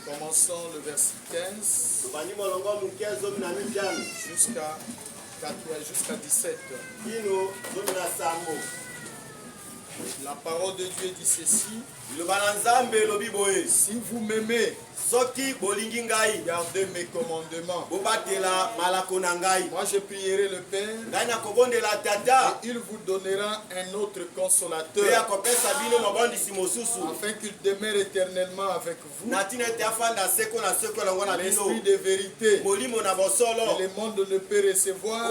Commençons le verset 15 jusqu'à 17. La parole de Dieu dit ceci: si vous m'aimez, gardez mes commandements. Moi je prierai le Père et il vous donnera un autre consolateur afin qu'il demeure éternellement avec vous. L'esprit de vérité que le monde ne peut recevoir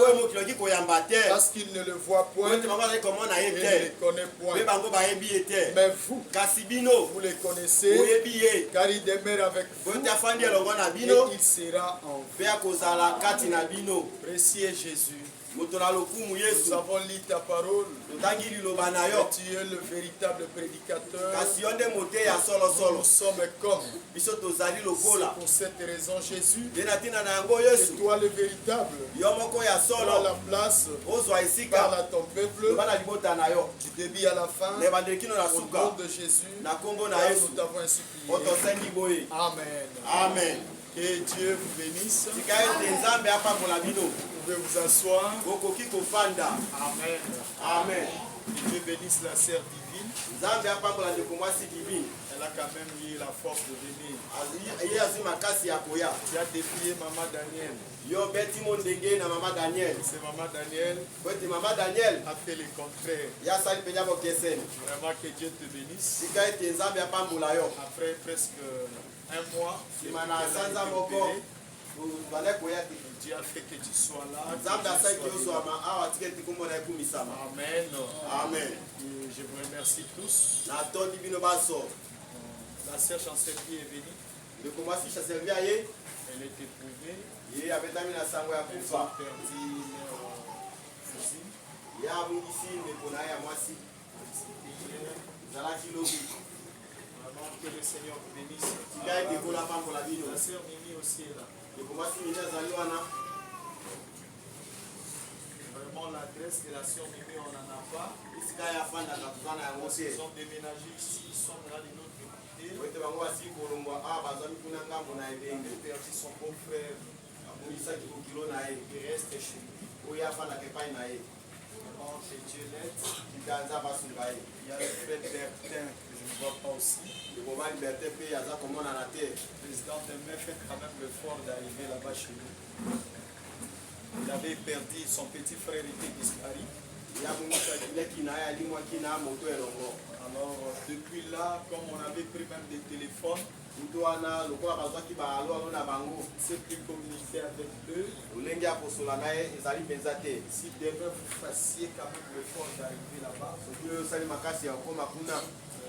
parce qu'il ne le voit point et ne le connaît point. Mais vous, vous le connaissez car il demeure avec vous et il sera en vous. Précieux Jésus, nous avons lu ta parole. Tu es le véritable prédicateur. Nous sommes comme. C'est pour cette raison, Jésus, c'est toi le véritable. Prends la place, parle à ton peuple, du début à la fin, au nom de Jésus, nous t'avons ainsi prié. Amen. Amen. Que Dieu vous bénisse. Vous pouvez vous asseoir. Amen. Amen. Que Dieu bénisse la sœur divine. Elle a quand même eu la force de venir. Tu as défié Maman Daniel. C'est Maman Daniel a fait le contraire. Vraiment que Dieu te bénisse. Après presque un mois, Dieu a fait que tu sois là. Amen. Amen. Et je vous remercie tous. La sœur Chancellerie est venue. Elle est éprouvée. Ils ont perdu leur cousine. Vraiment que le Seigneur vous bénisse. La sœur Mimi aussi est là. Vraiment l'adresse de la sœur Mimi, on n'en a pas. Ils ont déménagé ici, ils sont là de notre côté. Il a perdu son beau-frère. Il reste chez nous. Vraiment que Dieu l'aide. Il y a le frère Bertin que je ne vois pas aussi. Le président de MEF fait quand même l'effort d'arriver là-bas chez nous. Il avait perdu, son petit frère était disparu. Alors depuis là, comme on avait pris même des téléphones, c'est plus communiquer avec eux. Si demain vous fassiez quand même l'effort d'arriver là-bas,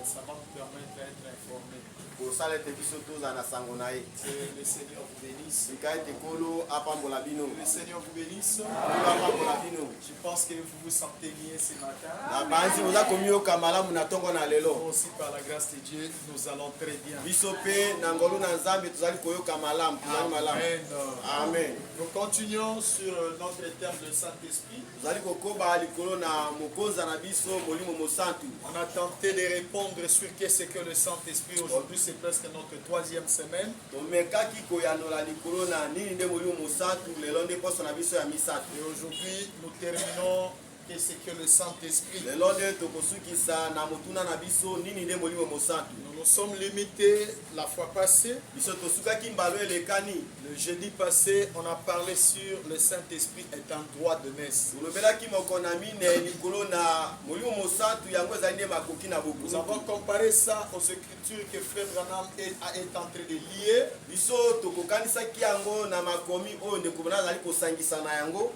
ça va vous permettre d'être informé. Que le Seigneur vous bénisse. Que le Seigneur vous bénisse. Je pense que vous vous sentez bien ce matin. Aussi par la grâce de Dieu, nous allons très bien. Amen. Amen. Nous continuons sur notre terme de Saint-Esprit. On a tenté de répondre sur qu'est-ce que le Saint-Esprit. Aujourd'hui, c'est presque notre troisième semaine. Et aujourd'hui, nous terminons qu'est-ce que le Saint-Esprit. Nous nous sommes limités la fois passée. Le jeudi passé, on a parlé sur le Saint-Esprit est un droit de naissance. Nous avons comparé ça aux Écritures que Frère Branham est en train de lier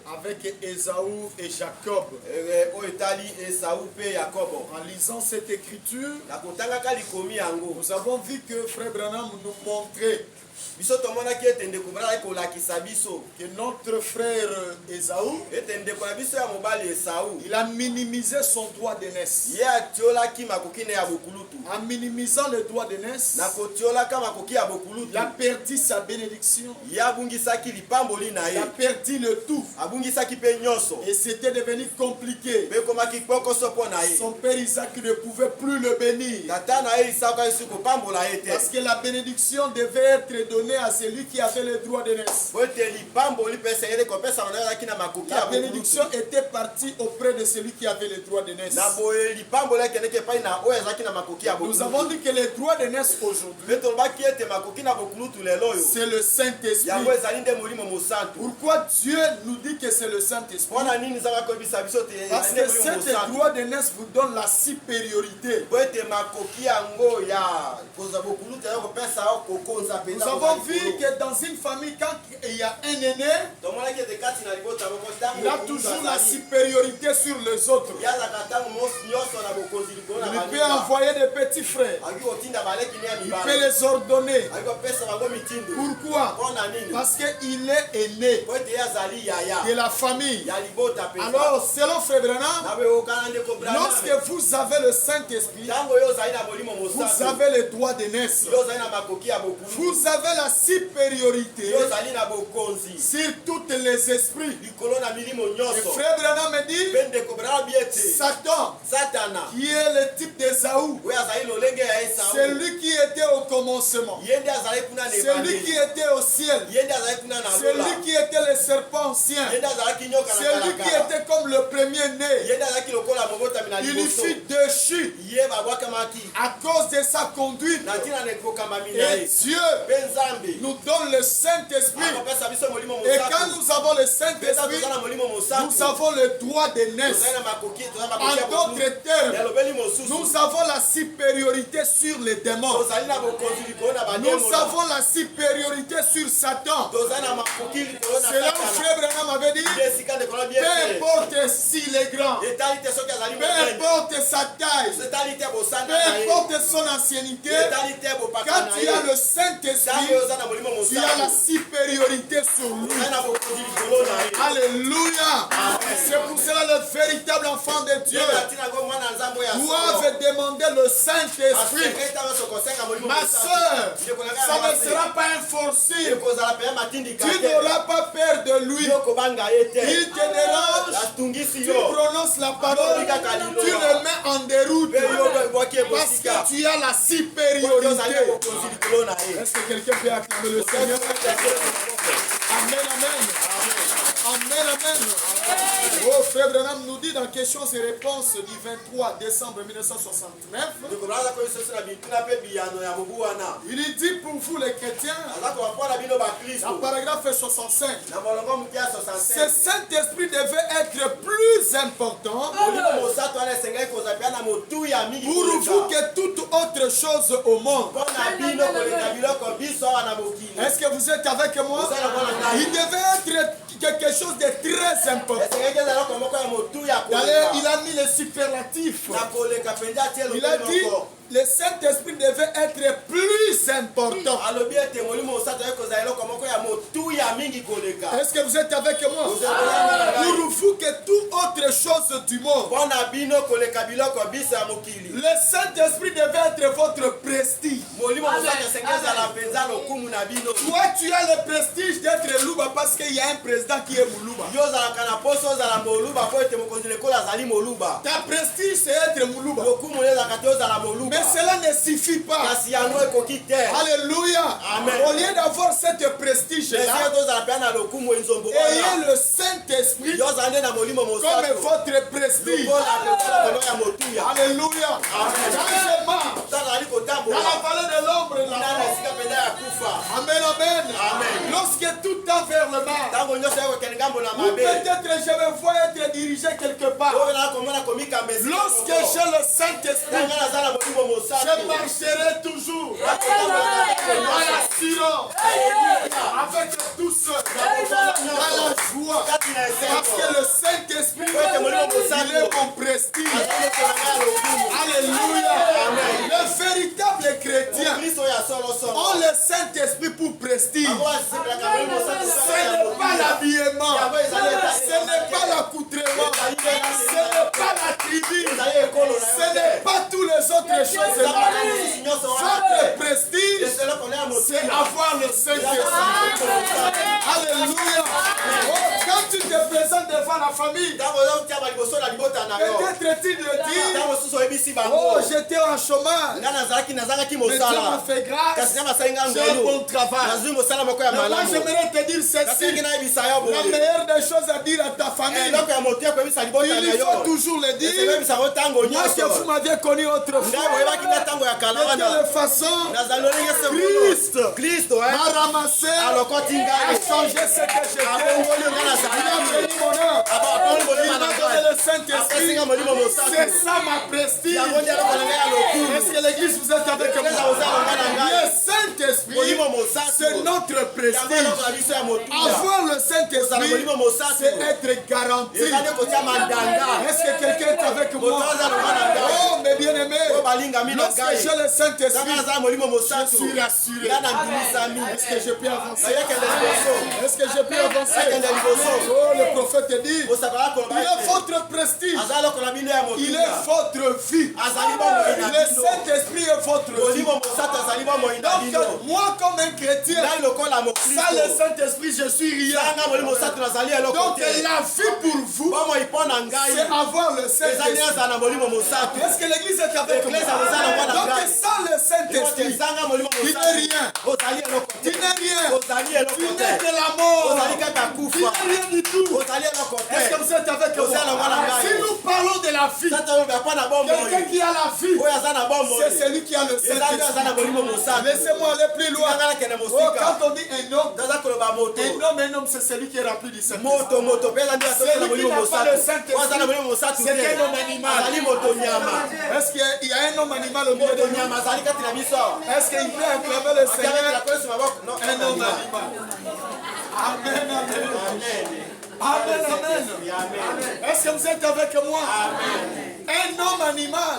avec Ésaü et Jacob. En lisant cette écriture, nous avons vu que Frère Branham nous montrait que notre frère Ésaü, il a minimisé son droit de naissance. En minimisant le droit de naissance, il a perdu sa bénédiction. Il a perdu le tout. Et c'était devenu comme compliqué. Son père Isaac ne pouvait plus le bénir. Parce que la bénédiction devait être donnée à celui qui avait le droit de naissance. La bénédiction était partie auprès de celui qui avait le droit de naissance. Nous avons dit que le droit de naissance aujourd'hui, c'est le Saint-Esprit. Pourquoi Dieu nous dit que c'est le Saint-Esprit? Parce que ce droit de naissance vous donne la supériorité. Nous avons vu que dans une famille, quand il y a un aîné, il a toujours la supériorité sur les autres. Il peut envoyer des petits frères. Il peut les ordonner. Pourquoi? Parce qu'il est aîné de la famille. Alors, selon Frère Branham, lorsque vous avez le Saint-Esprit, vous avez le droit de naissance. Vous avez la supériorité sur tous les esprits. Et Frère Branham me dit, Satan, qui est le type d'Ésaü, c'est lui qui était au commencement, c'est lui qui était au ciel, c'est lui qui était le serpent ancien, c'est lui qui était comme le premier-né. Il fut déchu à cause de sa conduite. Et Dieu nous donne le Saint-Esprit. Et quand nous avons le Saint-Esprit, nous avons le droit de naître. En d'autres termes, nous avons la supériorité sur les démons. Nous avons la supériorité sur Satan. C'est là où Frère Branham avait dit, peu importe s'il est grand, peu importe sa taille, peu importe son ancienneté, quand tu as le Saint-Esprit, tu as la supériorité sur lui. Alléluia. C'est pour cela le véritable enfant de Dieu doivent demander le Saint-Esprit. Ma soeur, ça ne sera pas un forcé. Tu n'auras pas peur de lui. Il te dérange, tu prononces la parole, tu le mets en déroute parce que tu as la supériorité. Est-ce que quelqu'un peut acclamer le Seigneur? Amen, amen. Amen, amen. Oh, Frère Branham nous dit dans Questions et Réponses du 23 décembre 1969, il dit pour vous les chrétiens, dans paragraphe 65, ce Saint-Esprit devait être plus important pour vous que toute autre chose au monde. Est-ce que vous êtes avec moi? Il devait être quelque chose de très important. D'ailleurs, il a mis le superlatif. Il a dit le Saint-Esprit devait être plus important. Est-ce que vous êtes avec moi? Pour vous que toute autre chose du monde, le Saint-Esprit devait être votre prestige. Toi, tu as le prestige d'être Louba parce qu'il y a un président qui est Moulouba. Ta prestige, c'est être Moulouba. Mais cela ne suffit pas. Alléluia. Au lieu d'avoir cette prestige-là, ayez le Saint-Esprit comme votre prestige. Alléluia. Dans la vallée de l'ombre et de la mort. Amen, amen. Lorsque tout tend vers le bas, ou peut-être je me vois être dirigé quelque part. Lorsque j'ai le Saint-Esprit, je marcherai toujours dans l'assurance, avec douceur, dans la joie, parce que le Saint-Esprit, il est mon prestige. Alléluia. Le véritable chrétien ont le Saint-Esprit pour prestige. Ce n'est pas l'habillement, ce n'est pas l'accoutrement, ce n'est pas la tribu, ce n'est pas toutes les autres choses. Votre prestige c'est avoir le Saint-Esprit. Alléluia. Oh, quand tu te présentes devant la famille, peut-être tu le dis, oh, j'étais en chômage, mais Dieu m'a fait grâce, j'ai un bon travail. Mais moi, j'aimerais te dire ceci, la meilleure des choses à dire à ta famille, il faut toujours le dire. Moi, que vous m'aviez connu autrefois, de quelle façon Christ m'a ramassé, a changé ce que j'étais. Il a béni mon âme. Il m'a donné le Saint-Esprit. C'est ça ma prestige. Est-ce que l'église vous êtes avec moi? Le Saint-Esprit, c'est notre prestige. Avoir le Saint-Esprit, c'est être garanti. Est-ce que quelqu'un est avec moi? Oh, mes bien-aimés, lorsque j'ai le Saint-Esprit, je suis rassuré. Est-ce que je peux avancer? Est-ce que je peux avancer? Oh, le prophète dit, il est votre prestige. Il est votre vie. Le Saint-Esprit est votre vie. Donc, moi comme un chrétien, sans le Saint-Esprit, je suis rien. Donc, la vie pour vous, c'est avoir le Saint-Esprit. Est-ce que l'église est avec moi? Donc, sans le Saint-Esprit, tu n'es rien. Tu n'es rien. Tu n'es que la mort. Tu n'es rien du tout. Est-ce que vous êtes avec moi? Si nous parlons de la vie, quelqu'un qui a la vie, c'est celui qui a le Saint-Esprit. Laissez-moi aller plus loin. Oh, quand on dit un homme, c'est celui qui est rempli du Saint-Esprit. Celui qui n'a pas le Saint-Esprit, c'est un homme animal. Est-ce qu'il y a un homme animal au milieu de nous? Est-ce qu'il peut acclamer le Seigneur? Un homme animal. Amen, amen. Amen, amen. Est-ce que vous êtes avec moi? Un homme animal,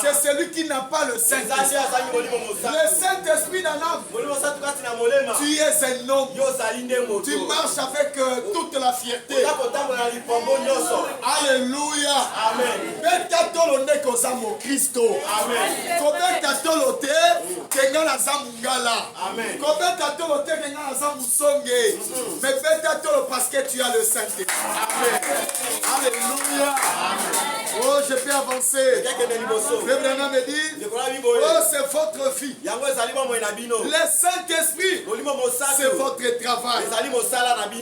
c'est celui qui n'a pas le Saint-Esprit. Le Saint-Esprit dans l'âme, tu es un homme. Tu marches avec toute la fierté. Alléluia. Amen. Parce que tu as le Saint-Esprit. Alléluia. Oh, je peux avancer. Le Branham me dit, oh, c'est votre vie. Le Saint-Esprit, c'est votre travail.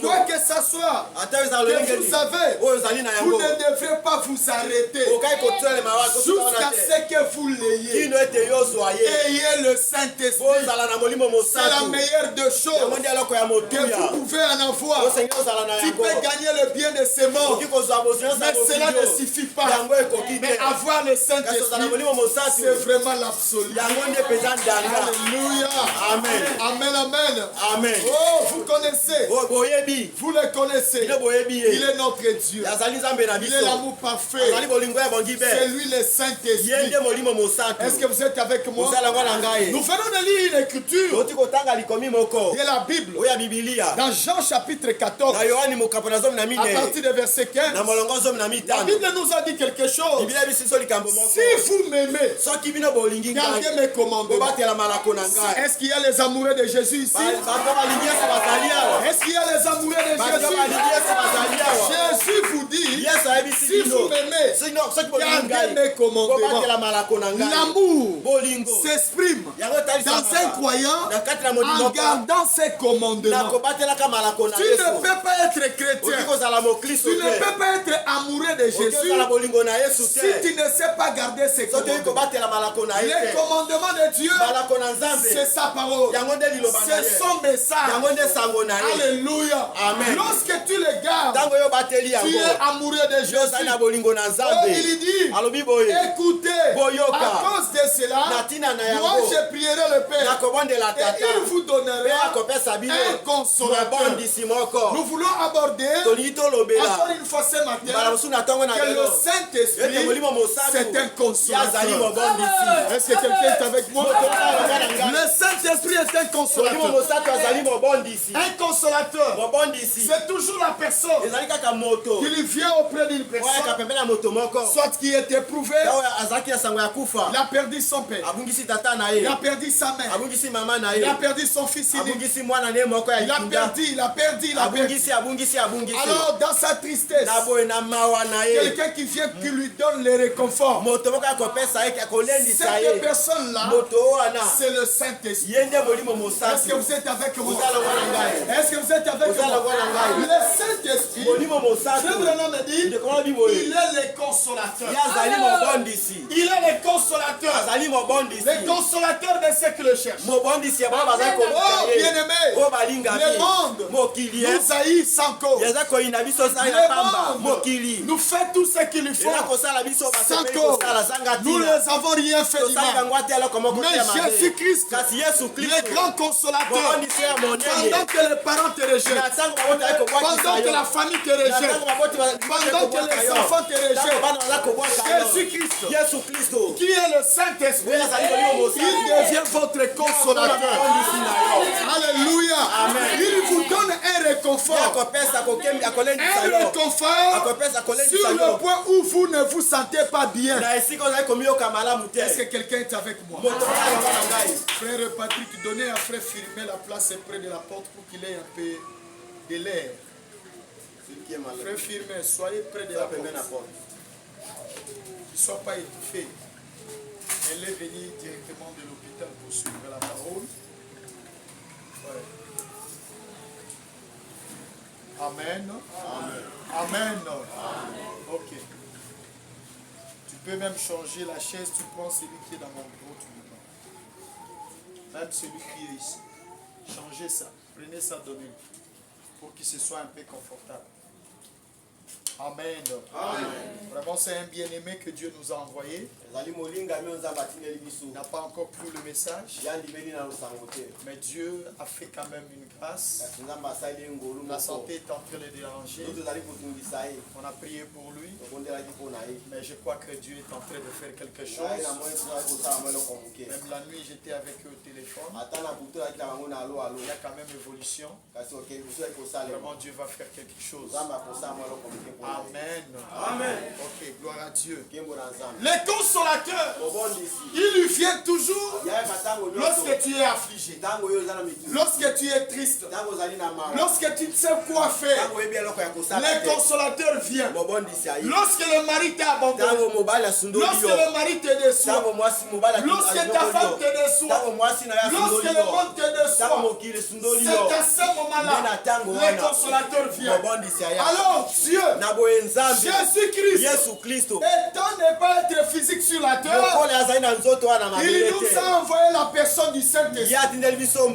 Quoi que ce soit que vous savez, vous ne devrez pas vous arrêter jusqu'à ce que vous l'ayez. Ayez le Saint-Esprit. C'est la meilleure des choses que vous pouvez en avoir. Tu peux gagner le bien de ces morts, mais cela ne suffit pas. Mais avoir le Saint-Esprit, c'est vraiment l'absolu. Alléluia. Amen. Amen, amen. Amen. Oh, vous connaissez. Vous le connaissez. Il est notre Dieu. Il est l'amour parfait. C'est lui le Saint-Esprit. Est-ce que vous êtes avec moi? Nous venons de lire une écriture de la Bible dans Jean chapitre 14 à partir du verset 15. La Bible nous a dit quelque chose. Si vous m'aimez, gardez mes commandements. Est-ce qu'il y a les amoureux de Jésus ici? Est-ce qu'il y a les amoureux de Jésus? Jésus vous dit, si vous m'aimez, gardez mes commandements. L'amour s'exprime dans un croyant en gardant ses commandements. Tu ne peux pas être chrétien, tu ne peux pas être amoureux de Jésus si tu ne sais pas garder ses commandements. Les commandements de Dieu, c'est sa parole, c'est son message. Alléluia. Amen. Lorsque tu les gardes, tu es amoureux de Jésus. Oh, il dit, écoutez, à cause de cela, moi je prierai le Père et il vous donnera un consolateur. Nous voulons aborder encore une fois ce matin que le Saint-Esprit, c'est un consolateur. Est-ce que quelqu'un est avec moi? Le Saint-Esprit Saint-Esprit est un consolateur. Un consolateur, c'est toujours la personne qui lui vient auprès d'une personne, soit qui est éprouvé, il a perdu son père, il a perdu sa mère, il a perdu son fils unique, il a perdu. Alors dans sa tristesse, quelqu'un qui vient qui lui donne le réconfort, cette personne-là, c'est le Saint-Esprit. Est-ce que vous êtes avec moi? Est-ce que vous êtes avec moi? Le Saint-Esprit, Frère Branham me dit, il est le consolateur. Il est le consolateur. Le consolateur de ceux qui le cherchent. Oh bien-aimé, le monde nous haït sans cause. Le monde nous fait tout ce qu'il lui faut sans cause. Nous ne avons rien fait du mal. Mais Jésus-Christ, le grand consolateur, pendant que les parents te rejettent, pendant que la famille te rejette, pendant que les enfants te rejettent, Jésus-Christ, qui est le Saint-Esprit, il devient votre consolateur. Alléluia. Il vous donne un réconfort. Un réconfort sur le point où vous ne vous sentez pas bien. Est-ce que quelqu'un est avec moi? Frère Patrick, donnez à frère Firmin la place près de la porte pour qu'il ait un peu de l'air. Frère Firmin, soyez près de la porte. Ne sois pas étouffé. Elle est venue directement de l'hôpital pour suivre la parole. Ouais. Amen. Amen. Ok. Tu peux même changer la chaise, tu prends celui qui est dans mon bureau, tu le prends. Même celui qui est ici. Changez ça. Prenez ça, donnez. Pour qu'il se soit un peu confortable. Amen. Vraiment, c'est un bien-aimé que Dieu nous a envoyé. Il n'a pas encore cru le message. Mais Dieu a fait quand même une grâce. La santé est en train de le déranger. On a prié pour lui. Mais je crois que Dieu est en train de faire quelque chose. Même la nuit, j'étais avec eux au téléphone. Il y a quand même évolution. Vraiment, Dieu va faire quelque chose. Amen. Amen. Ok, gloire à Dieu. Le consolateur, il lui vient toujours lorsque tu es affligé, lorsque tu es triste, lorsque tu ne sais quoi faire. Le consolateur vient. Lorsque le mari t'a abandonné, lorsque le mari te déçoit, lorsque ta femme te déçoit, lorsque le monde te déçoit, c'est à ce moment-là le consolateur vient. Alors Dieu, Jésus-Christ, étant ne pas être physique sur la terre, il nous a envoyé la personne du Saint-Esprit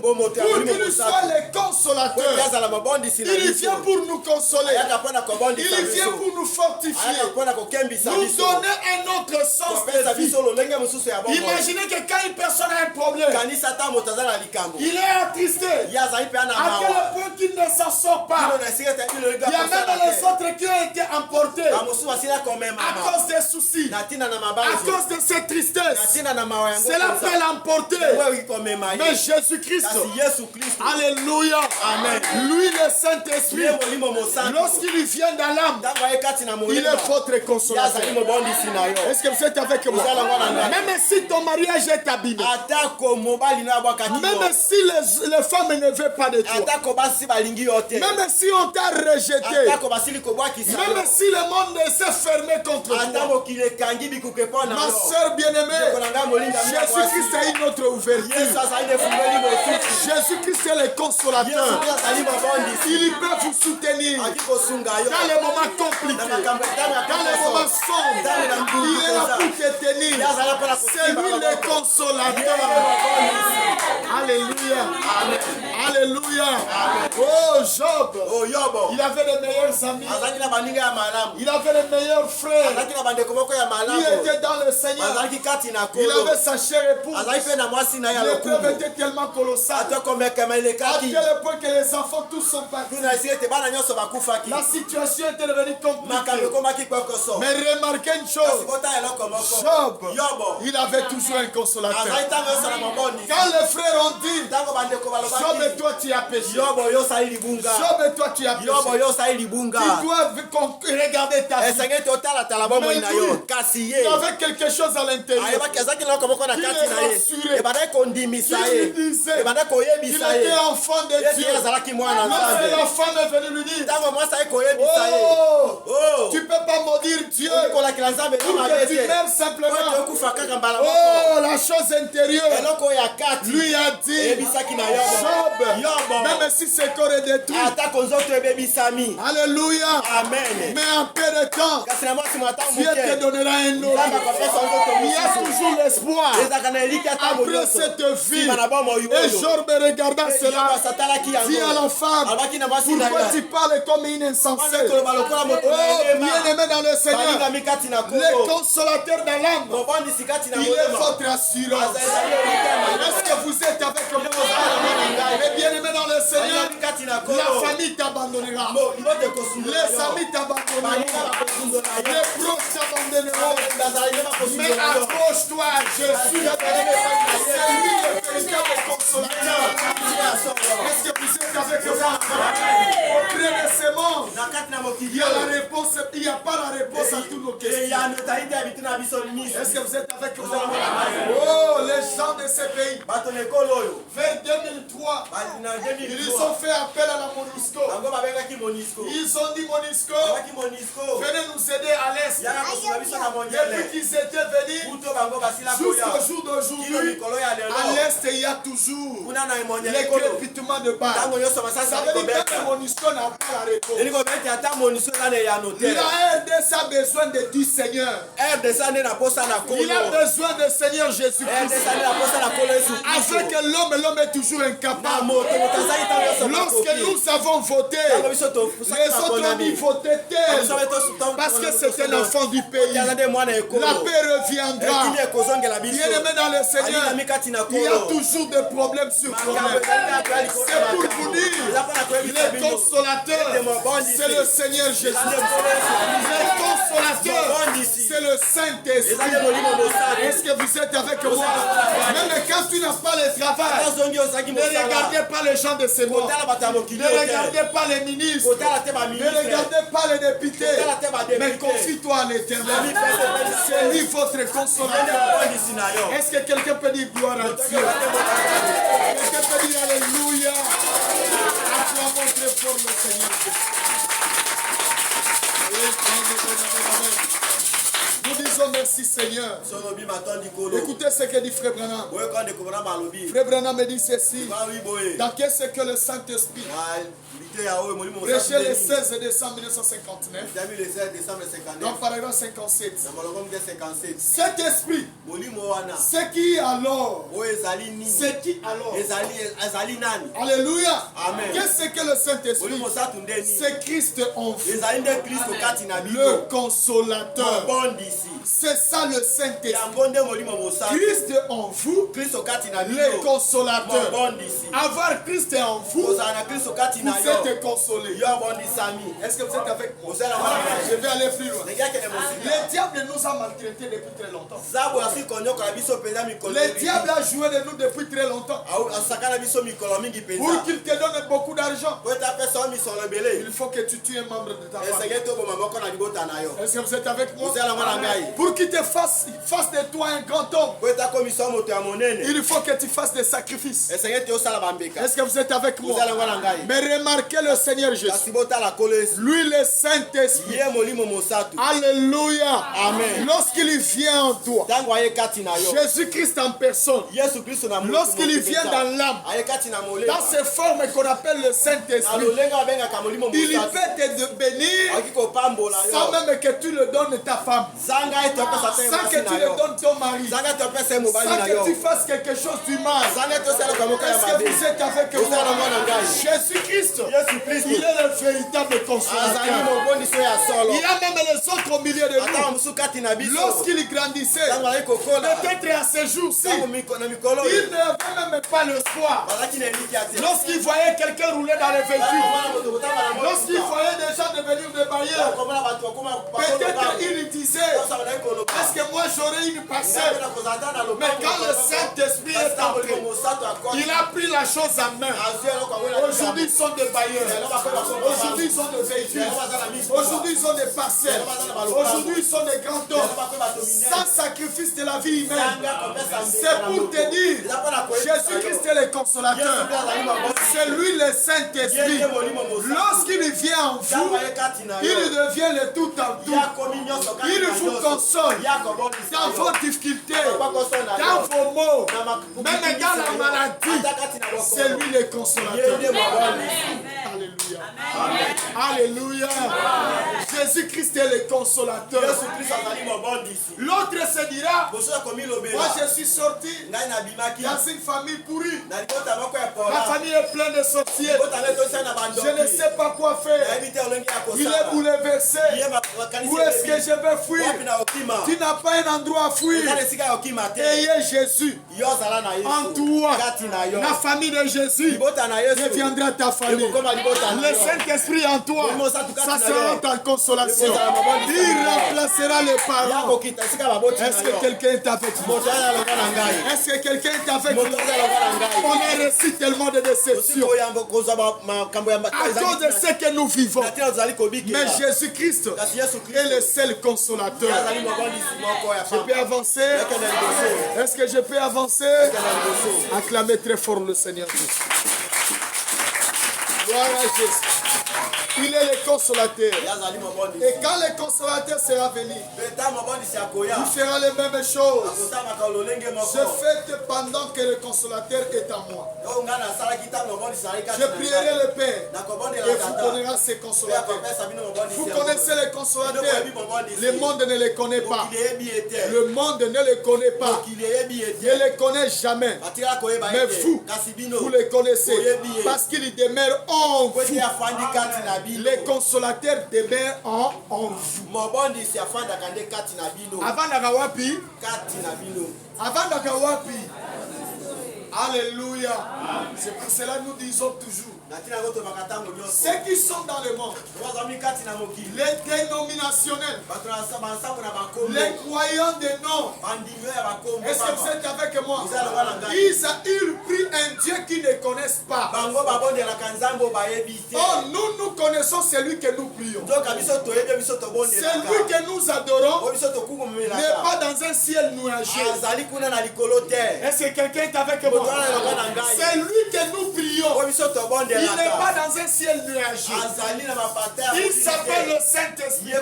pour qu'il nous soit le consolateur. Il vient pour nous consoler. Il vient pour nous fortifier, nous donner un autre sens de vie. Imaginez que quand une personne a un problème, il est attristé à quel point qu'il ne s'en sort pas. Il y a même les autres qui ont été emportés à cause des soucis, à cause de cette tristesse. Cela peut l'emporter. Mais Jésus-Christ, alléluia, lui le Saint-Esprit, lorsqu'il vient dans l'âme, il est votre consolateur. Est-ce que vous êtes avec moi? Même si ton mariage est abîmé, même si les femmes ne veulent pas de toi, même si on t'a rejeté, même si le monde s'est fermé contre toi, ma soeur bien-aimée, Jésus-Christ a une autre ouverture. Jésus-Christ est le consolateur. Il peut vous soutenir dans les moments compliqués, dans les moments sombres. Il est là pour te tenir. C'est lui le consolateur. Alléluia. Alléluia. Oh, Job. Il avait les meilleurs amis. Il avait les meilleurs frères. Il était dans le Seigneur. Il avait sa chère épouse. L'épreuve était tellement colossale. À tel point que les enfants tous sont partis. La situation était devenue compliquée. Mais remarquez une chose. Job, il avait toujours un consolateur. Quand les frères ont dit, Job et toi tu as péché. Job et toi tu as péché. Tu dois regarder ta vie. Mais lui, il avait quelque chose à l'intérieur. Qui le rassurait. Qui lui disait qu'il était enfant de Dieu. Lorsque la femme est venue lui dire, oh, tu ne peux pas maudire Dieu pour que tu meurs simplement. Oh, la chose intérieure lui a dit, Job, même si ce corps est détruit, alléluia, Amen. mais en peu de temps, Dieu te donnera un autre. Il y a toujours l'espoir après cette vie. Et Job regardant cela, dit à la femme, pourquoi tu parles comme une insensée? Oh, bien-aimé dans le Seigneur, le consolateur de l'âme, il est votre assurance. Est-ce que vous êtes avec moi? Et bien-aimé dans le Seigneur, la famille t'abandonnera, les amis t'abandonneront, les proches t'abandonneront, mais accroche-toi à Jésus, c'est lui le véritable consolateur. Est-ce que vous êtes avec moi? Auprès de ce monde, il y a la réponse, il n'y a pas la réponse à toutes nos questions. Est-ce que vous êtes avec moi? Oh, les gens de ce pays, vers 2003, ils ont fait appel à la MONUSCO. Ils ont dit MONUSCO, venez nous aider à l'Est. Depuis qu'ils étaient venus, jusqu'au jour d'aujourd'hui, à l'Est, il y a toujours les crépitements de balles. Ça veut dire que MONUSCO n'a pas la réponse. La RDC a besoin du Seigneur. Il a besoin du Seigneur Jésus-Christ. Avec l'homme est toujours incapable. Lorsque nous avons voté, les autres ont dit voter tel, parce que c'est un enfant du pays. La paix reviendra. Bien-aimé dans le Seigneur, il y a toujours des problèmes sur problèmes. C'est pour vous dire, le consolateur, c'est le Seigneur Jésus. Le consolateur, c'est le Saint-Esprit. Est-ce que vous êtes avec moi? Même quand tu n'as pas le travail, ne regardez pas les gens de ce monde. Ne regardez pas les ministres. Ne regardez pas les députés. Mais confie-toi à l'Éternel. C'est lui votre consolateur. Est-ce que quelqu'un peut dire gloire à Dieu? Quelqu'un peut dire alléluia? Acclamons très fort le Seigneur Jésus. Nous disons merci Seigneur. Écoutez ce que dit Frère Branham. Frère Branham me dit ceci. Dans qu'est-ce que le Saint-Esprit prêché le 16 décembre 1959. Dans paragraphe 57. Cet esprit, c'est qui alors? Alléluia. Qu'est-ce que le Saint-Esprit? C'est Christ en vous, le consolateur. C'est ça le Saint-Esprit. Christ en vous, le consolateur. Avoir Christ en vous, vous êtes consolé. Est-ce que vous êtes avec moi? Je vais aller plus loin. Le diable nous a maltraités depuis très longtemps. Le diable a joué de nous depuis très longtemps. Pour qu'il te donne beaucoup d'argent, il faut que tu tues un membre de ta famille. Est-ce que vous êtes avec moi? Pour qu'il te fasse de toi un grand homme, il faut que tu fasses des sacrifices. Est-ce que vous êtes avec moi? Mais remarquez le Seigneur Jésus. Lui le Saint-Esprit. Alléluia. Amen. Lorsqu'il vient en toi, Jésus-Christ en personne, lorsqu'il vient dans l'âme, dans ces formes qu'on appelle le Saint-Esprit, il peut te bénir sans même que tu le donnes ta femme, sans que tu le donnes ton mari, sans que tu fasses quelque chose du mal. Est-ce que vous êtes avec moi, Jésus-Christ, il est le véritable consolateur. Il y a même les autres au milieu de nous. Lorsqu'il grandissait, peut-être à ce jour-ci, il n'avait même pas l'espoir. Lorsqu'il voyait quelqu'un rouler dans les véhicules, lorsqu'il voyait des gens devenir des bailleurs, peut-être il disait, est-ce que moi j'aurais une parcelle? Mais quand le Saint-Esprit est entré, il a pris la chose en main. Aujourd'hui ils sont des bailleurs. Aujourd'hui ils ont des véhicules. Aujourd'hui ils ont des parcelles. Aujourd'hui ils sont des grands hommes. Sans sacrifice de la vie humaine. C'est pour te dire, Jésus-Christ est le consolateur. C'est lui le Saint-Esprit. Lorsqu'il vient en vous, il devient le tout en tout. Il vous console dans vos difficultés, dans vos maux, même dans la maladie. C'est lui le consolateur. Alléluia. Alléluia. Jésus-Christ est le consolateur. L'autre se dira, moi je suis sorti dans une famille pourrie. Ma famille est pleine de sorciers. Je ne sais pas quoi faire. Il est bouleversé. Où est-ce que je vais fuir? Tu n'as pas un endroit à fuir. Ayez Jésus en toi. La famille de Jésus deviendra ta famille. Le Saint-Esprit en toi, ça sera ta consolation. Il remplacera les parents. Est-ce que quelqu'un est avec moi? Est-ce que quelqu'un est avec moi? On a reçu tellement de déceptions à cause de ce que nous vivons. Mais Jésus-Christ est le seul consolateur. Je peux avancer? Est-ce que je peux avancer? Acclamez très fort le Seigneur Jésus. Gloire à Jésus. Il est le consolateur. Et quand le consolateur sera venu, il fera les mêmes choses. Je fais pendant que le consolateur est en moi. Je prierai le Père et vous donnera ces consolateurs. Vous connaissez les consolateurs. Le monde ne les connaît pas. Le monde ne les connaît pas. Ne les connaît jamais. Mais vous les connaissez parce qu'il demeure en vous. Les consolateurs demeurent en vous. Avant d'Agawapi. Avant d'Agawapi. Alléluia. C'est pour cela que nous disons toujours. Ceux qui sont dans le monde, les dénominationnels, les croyants de nom, est-ce que vous êtes avec moi? Ils prient un Dieu qu'ils ne connaissent pas. Oh, nous connaissons celui que nous prions. Celui que nous adorons n'est pas dans un ciel nuageux. Est-ce que quelqu'un est avec moi? C'est lui que nous prions. Il n'est pas dans un ciel nuageux. Il s'appelle le Saint-Esprit.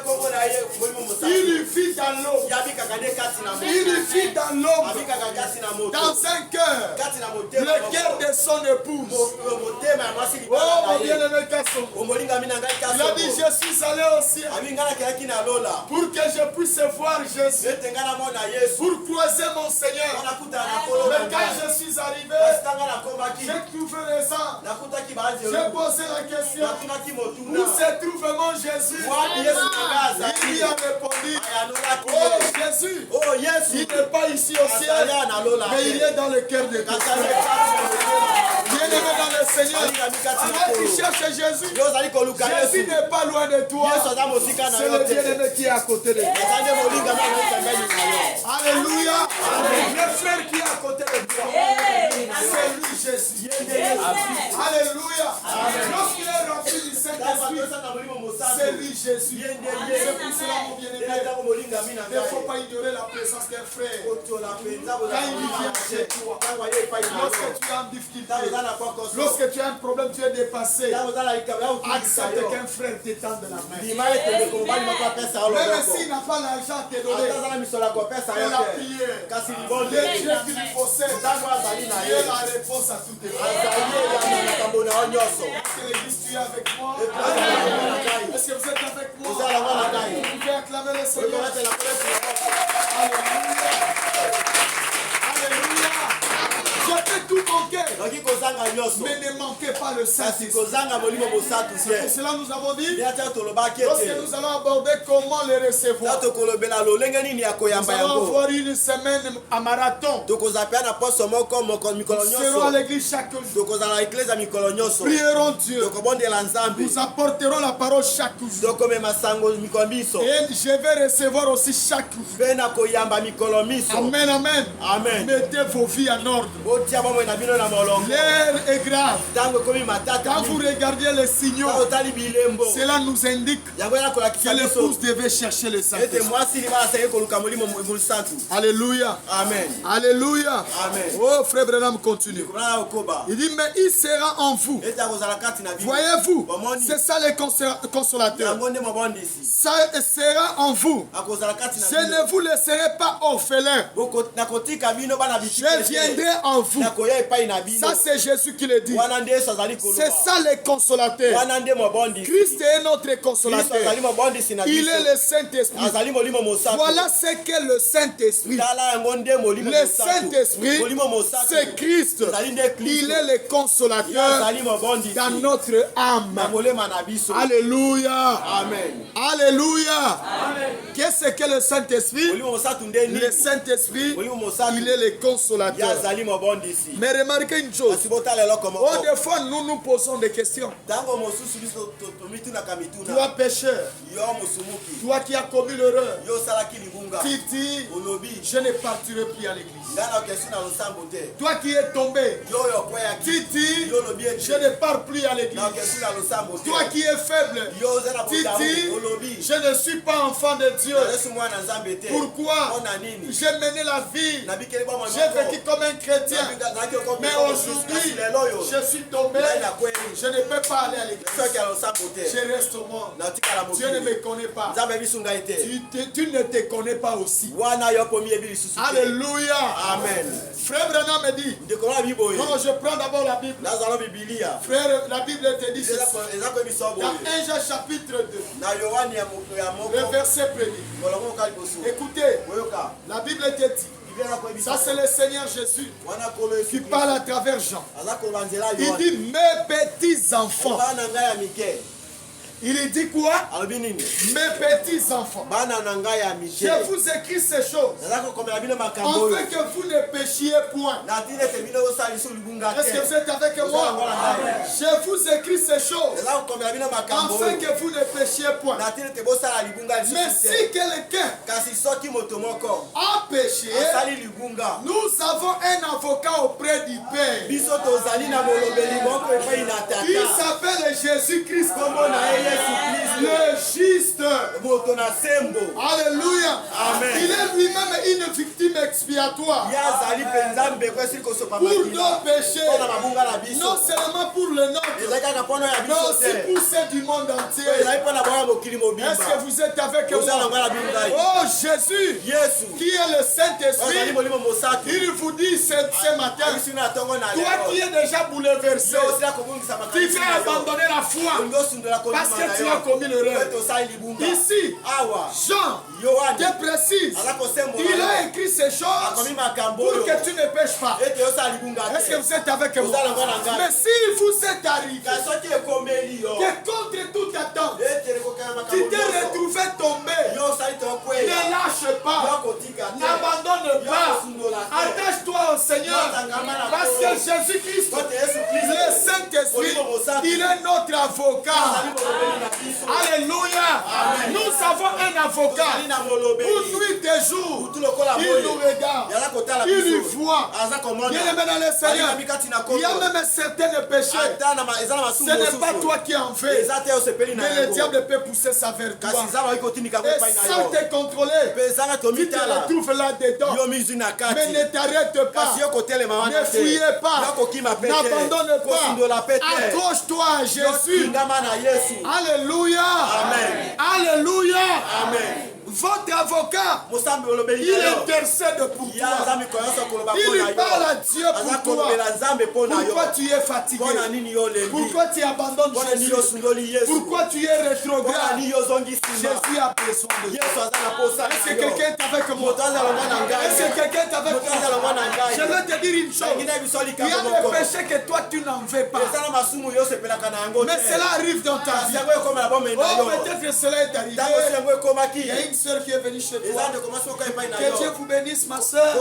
Il vit dans l'eau. Il vit dans l'homme. Dans un cœur. Le cœur de son épouse. Oh mon bien-aimé Kasson. Il a dit, je suis allé au ciel pour que je puisse voir Jésus. Pour croiser mon Seigneur. Mais quand je suis arrivé, j'ai trouvé les gens. J'ai posé la question, où se trouve mon Jésus? Il lui a répondu, oh Jésus, il n'est pas ici au ciel, mais il est dans le cœur de Dieu. Bien-aimé dans le Seigneur, alors tu cherches Jésus. Jésus n'est pas loin de toi. C'est le bien-aimé qui est à côté de toi. Alléluia. Le frère qui est à côté de toi, c'est lui Jésus. Alléluia. Lorsqu'il est rempli du Saint-Esprit, c'est lui Jésus. C'est pour cela, mon bien-aimé, il ne faut pas ignorer la présence d'un frère. Quand il vient chez toi, lorsque tu es en difficulté, lorsque tu as un problème, tu es dépassé, accepte qu'un frère t'étende la main. Même s'il n'a pas l'argent à te donner, fais la prière. Le Dieu qui lui possède, il est la réponse à toutes tes questions. Est-ce que l'église, tu es avec moi? Est-ce que vous êtes avec moi? Vous pouvez acclamer le Seigneur. Alléluia. Alléluia. Je fais tout mon cœur Mais ne manquez pas le Saint-Esprit. C'est pour cela nous avons dit, lorsque nous allons aborder comment le recevoir, nous allons avoir une semaine à marathon. Nous serons à l'église chaque jour. Prierons Dieu. Nous apporterons la parole chaque jour. Et je vais recevoir aussi chaque jour. Amen, amen. Amen. Mettez vos vies en ordre. L'air est grave. Quand vous regardez les signaux, cela nous indique que l'épouse devait chercher le Saint-Esprit. Alléluia. Amen. Alléluia. Amen. Oh, frère Branham continue. Il dit, mais il sera en vous. Voyez-vous, c'est ça le consolateur. Ça sera en vous. Je ne vous laisserai pas orphelin. Je viendrai en vous. Ça, c'est Jésus qui le dit. C'est ça le consolateur. Christ est notre consolateur. Il est le Saint-Esprit. Voilà ce qu'est le Saint-Esprit. Le Saint-Esprit, c'est Christ. Il est le consolateur dans notre âme. Alléluia. Amen. Alléluia. Qu'est-ce que le Saint-Esprit? Le Saint-Esprit, il est le consolateur. Mais remarquez une chose. Oh, des fois, nous nous posons des questions. Toi, pécheur, toi qui as commis l'erreur, Titi, je ne partirai plus à l'église. Toi qui es tombé, Titi, je ne pars plus à l'église. Toi qui es faible, Titi, je ne suis pas enfant de Dieu. Pourquoi? J'ai mené la vie, j'ai vécu comme un chrétien, mais aujourd'hui, je suis tombé, je ne peux pas aller à l'église. Je reste au monde. Dieu ne me connaît pas. Tu ne te connais pas aussi. Alléluia. Amen. Frère Branham me dit, non, je prends d'abord la Bible. Frère, la Bible te dit ceci. Dans 1 Jean chapitre 2, le verset premier. Écoutez, la Bible te dit, ça c'est le Seigneur Jésus qui parle à travers Jean. Il dit, mes petits enfants. Il dit quoi? Mes petits enfants, je vous écris ces choses afin que vous ne péchiez point. Est-ce que vous êtes avec moi? Je vous écris ces choses afin que vous ne péchiez point. Mais si quelqu'un a péché, nous avons un avocat auprès du Père. Il s'appelle Jésus-Christ. Le juste. Alléluia. Amen. Il est lui-même une victime expiatoire pour nos péchés. Non seulement pour le nôtre, mais aussi pour ceux du monde entier. Est-ce que vous êtes avec moi? Oh Jésus, qui est le Saint-Esprit, il vous dit ce matin, toi qui es déjà bouleversé, tu vas abandonner la foi parce que tu as commis l'erreur. Ici, Jean te précise, il a écrit ces choses pour que tu ne pêches pas. Est-ce que vous êtes avec moi? Mais s'il vous est arrivé que contre toute attente, tu t'es retrouvé tombé, ne lâche pas, n'abandonne pas, attache-toi au Seigneur, parce que Jésus-Christ, le Saint-Esprit, il est notre avocat. Alléluia. Nous avons un avocat. Pour nuit et jour, il nous regarde, il nous voit. Bien aimé dans le Seigneur, il y a même certains péchés. Ce n'est pas toi qui en fais, mais le diable peut pousser ça vers toi. Et sans te contrôler, tu te retrouves là-dedans. Mais ne t'arrête pas, ne fuyez pas, n'abandonne pas, accroche-toi à Jésus. Alléluia. Amen. Alléluia. Amen. votre avocat, il intercède pour toi. Il parle à Dieu pour toi. Pourquoi tu es fatigué? Pourquoi tu abandonnes Jésus? Pourquoi tu es rétrograde? Jésus a besoin de toi. Est-ce que quelqu'un est avec moi? Est-ce que quelqu'un est avec moi? Je vais te dire une chose. Il y a des péchés que toi tu n'en veux pas. Mais cela arrive dans ta vie. Oh, peut-être que cela est arrivé. Il y a une soeur qui est venue chez toi. Que Dieu vous bénisse, ma soeur.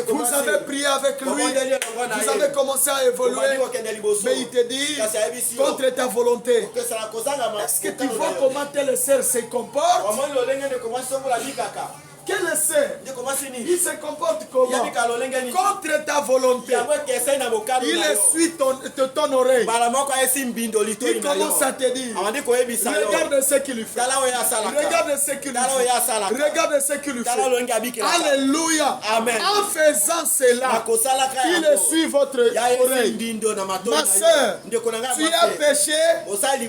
Vous avez prié avec lui. Vous avez commencé à évoluer. Mais il te dit, contre ta volonté. Est-ce que tu vois comment telle sœur se comporte? Quel est il se comporte comment? Contre ta volonté. Il essuie ton oreille. Il commence à te dire, regarde ce qu'il fait. Regarde ce qu'il fait. Regarde ce qu'il fait. Alléluia. Amen. En faisant cela, il essuie votre oreille. Ma soeur, tu as péché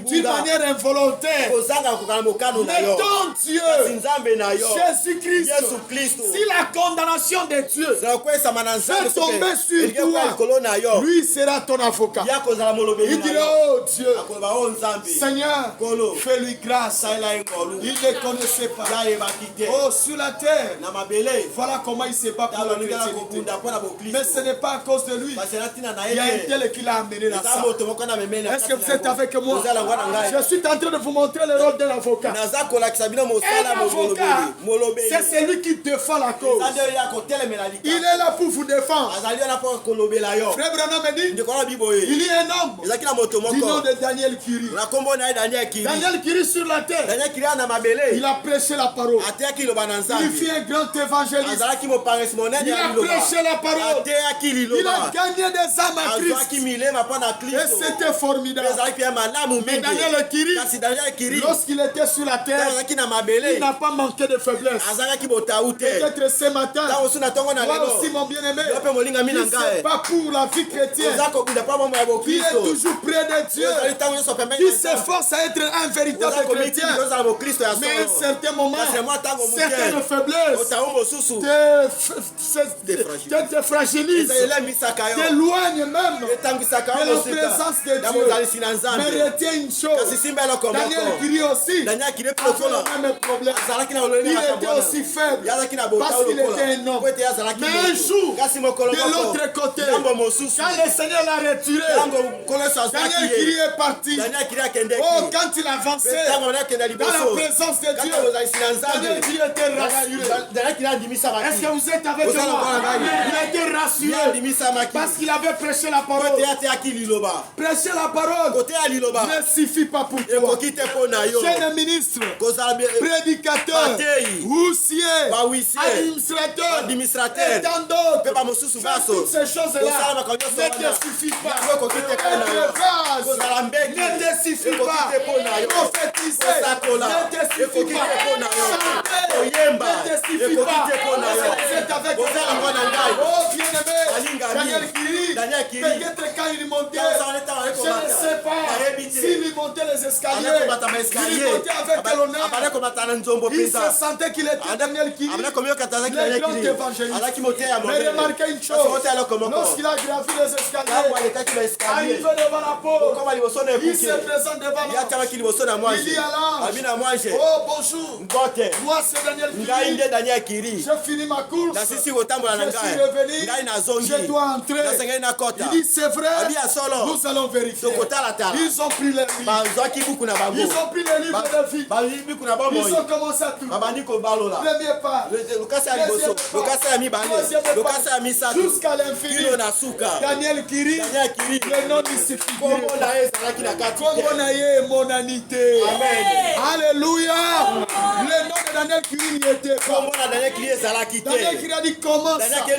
d'une manière involontaire. Mais ton Dieu, Jésus-Christ, si la condamnation de Dieu est tombée sur toi, lui sera ton avocat. Il dira, oh Dieu, Seigneur, fais-lui grâce. Il ne connaissait pas. Oh, sur la terre, voilà comment il se bat pour la chrétienté. Mais ce n'est pas à cause de lui. Il y a un tel qui l'a amené là. Est-ce que vous êtes avec moi? Je suis en train de vous montrer le rôle d'un avocat. Un avocat, c'est celui qui défend la cause. Il est là pour vous défendre. Frère Branham me dit, il y a un homme du nom de Daniel Kiri. Daniel Kiri sur la terre, il a prêché la parole. Il fit un grand évangéliste. Il a prêché la parole. Il a gagné des âmes à Christ. Et c'était formidable. Mais Daniel Kiri, lorsqu'il était sur la terre, il n'a pas manqué de faiblesse. Peut-être ce matin, moi aussi mon bien-aimé, il ne s'est pas pour la vie chrétienne. Il est toujours près de Dieu. Il s'efforce à être un véritable chrétien. Mais à un certain moment, certaines faiblesses te fragilisent, t'éloignent même de la présence de Dieu. Mais retiens une chose, Daniel Kiri aussi avait le même problème. Il était aussi faible parce qu'il était un homme. Mais un jour, de l'autre côté, quand le Seigneur l'a retiré, Daniel Kiri est parti. Oh, quand il avançait dans la présence de Dieu, Daniel Kiri était rassuré. Est-ce que vous êtes avec moi? Il était rassuré parce qu'il avait prêché la parole. Prêcher la parole ne suffit pas pour toi. Jeune ministre, prédicateur, huissier, administrateur, et tant d'autres. Toutes ces choses-là ne te suffit pas. Ne te suffit pas. Prophétiser ne te suffit pas. Chanter ne te suffit pas. Vous êtes avec moi. Oh bien-aimé, Daniel Kiri, peut-être quand il montait, je ne sais pas s'il montait les escaliers, il montait avec l'honneur. Il se sentait qu'il était Daniel Kiri, le grand évangéliste. Mais remarquez une chose, lorsqu'il a gravi les escaliers, arrivé devant la porte, il se présente devant moi. Il dit alors, oh bonjour, moi c'est Daniel Kiri, j'ai fini ma course, je suis revenu, je dois entrer. Il dit c'est vrai, nous allons vérifier. Ils ont pris les livres, ils ont pris les livres de vie, ils ont commencé à tout. Premier part, jusqu'à l'infini. Daniel Kiri, le nom du suffit. Monanité. Alléluia. Le nom de Daniel Kiri n'y était pas. Daniel Kiri a dit comment ça? Je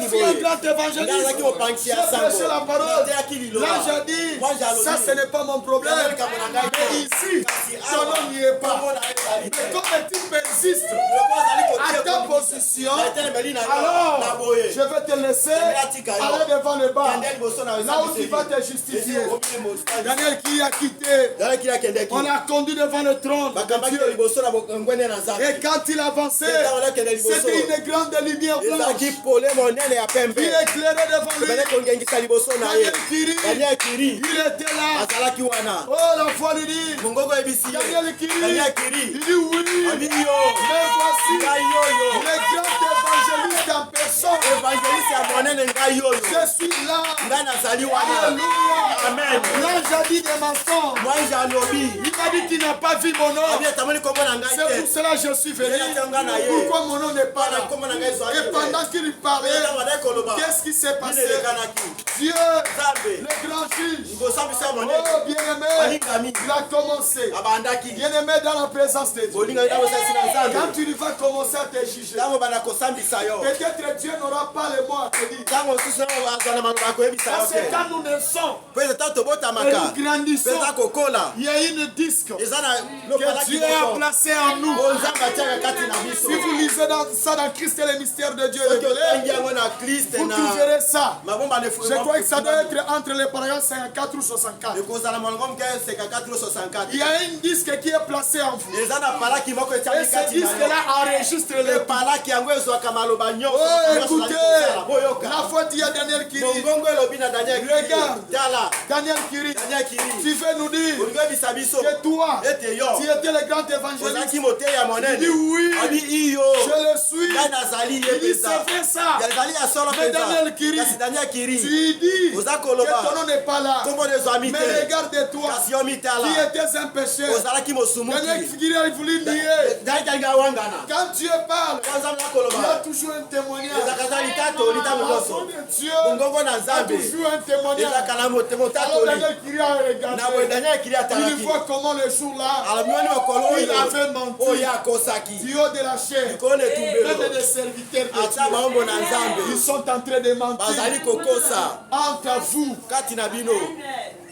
suis un grand évangéliste. J'ai prêché la parole. Là j'ai dit, ça ce n'est pas mon problème. Mais ici, ton nom n'y est pas. Mais comme tu persistes à ta position, alors je vais te laisser aller devant le bas. Là où tu vas te justifier. Daniel qui a quitté, on l'a conduit devant le trône de Dieu. Et quand il avançait, c'était une grande lumière blanche qui éclairait devant lui. Daniel Kiri, il était là. Oh, la foi lui dit, Daniel Kiri, il dit oui, mais voici le grand évangéliste en personne. Je suis là. Alléluia. Amen. L'ange a dit des mensonges. Il m'a dit qu'il n'a pas vu mon nom. C'est pour cela que je suis venu. Pourquoi mon nom n'est pas là? Et pendant qu'il parlait, qu'est-ce qui s'est passé? Dieu, le grand juge, oh bien-aimé, il a commencé. Bien-aimé dans la présence de Dieu. Quand tu vas commencer à te juger, peut-être Dieu n'aura pas les mots à te dire. Parce que quand nous naissons et nous grandissons, il y a une disque que Dieu a placé en nous. Si vous lisez ça dans Christ et les mystères de Dieu révélés, vous trouverez ça. Je crois que ça doit être entre les paragraphes 54 ou 64. Il y a une disque qui est placé en vous. Et ce disque-là enregistre les paroles. Oh, écoutez, la fois dit à Daniel Kiri, regarde, Daniel Kiri, tu veux nous dire que toi, tu étais le grand évangéliste. Il dit oui, je le suis. Il dit c'est vrai ça. Mais Daniel Kiri, tu dis que ton nom n'est pas là. Mais regarde-toi, qui était un pécheur. Daniel Kiri a voulu nier. Quand Dieu parle, il y a toujours un témoignage. Dieu a toujours un témoignage. Alors Daniel Kiri a regardé. Il voit comment le jour-là, il avait menti. Du haut de la chair, même des serviteurs de Dieu, ils sont en train de mentir entre vous.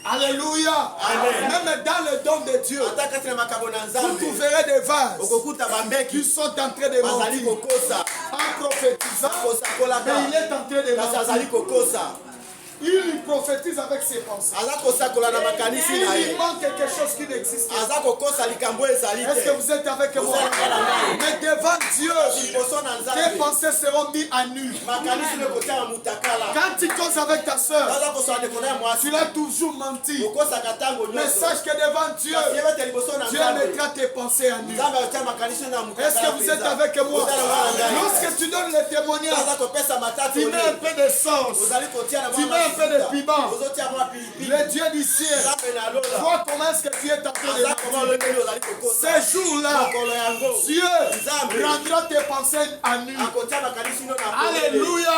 Alléluia. Amen. Même dans le don de Dieu, vous trouverez des vases qui sont en train de mentir en prophétisant, mais il est en train de mentir. Il prophétise avec ses pensées. Il lui manque quelque chose qui n'existe pas. Est-ce que vous êtes avec moi? Mais devant Dieu, tes pensées seront mises à nu. Quand tu causes avec ta soeur, tu l'as toujours menti. Mais sache que devant Dieu, Dieu mettra tes pensées à nu. Est-ce que vous êtes avec moi? Lorsque tu donnes le témoignage, tu mets un peu de sauce, tu mets un peu de piment. Le Dieu du ciel, vois comment est-ce que tu es en train de mentir. Ces jours-là, Dieu rendra tes pensées à nu. Alléluia.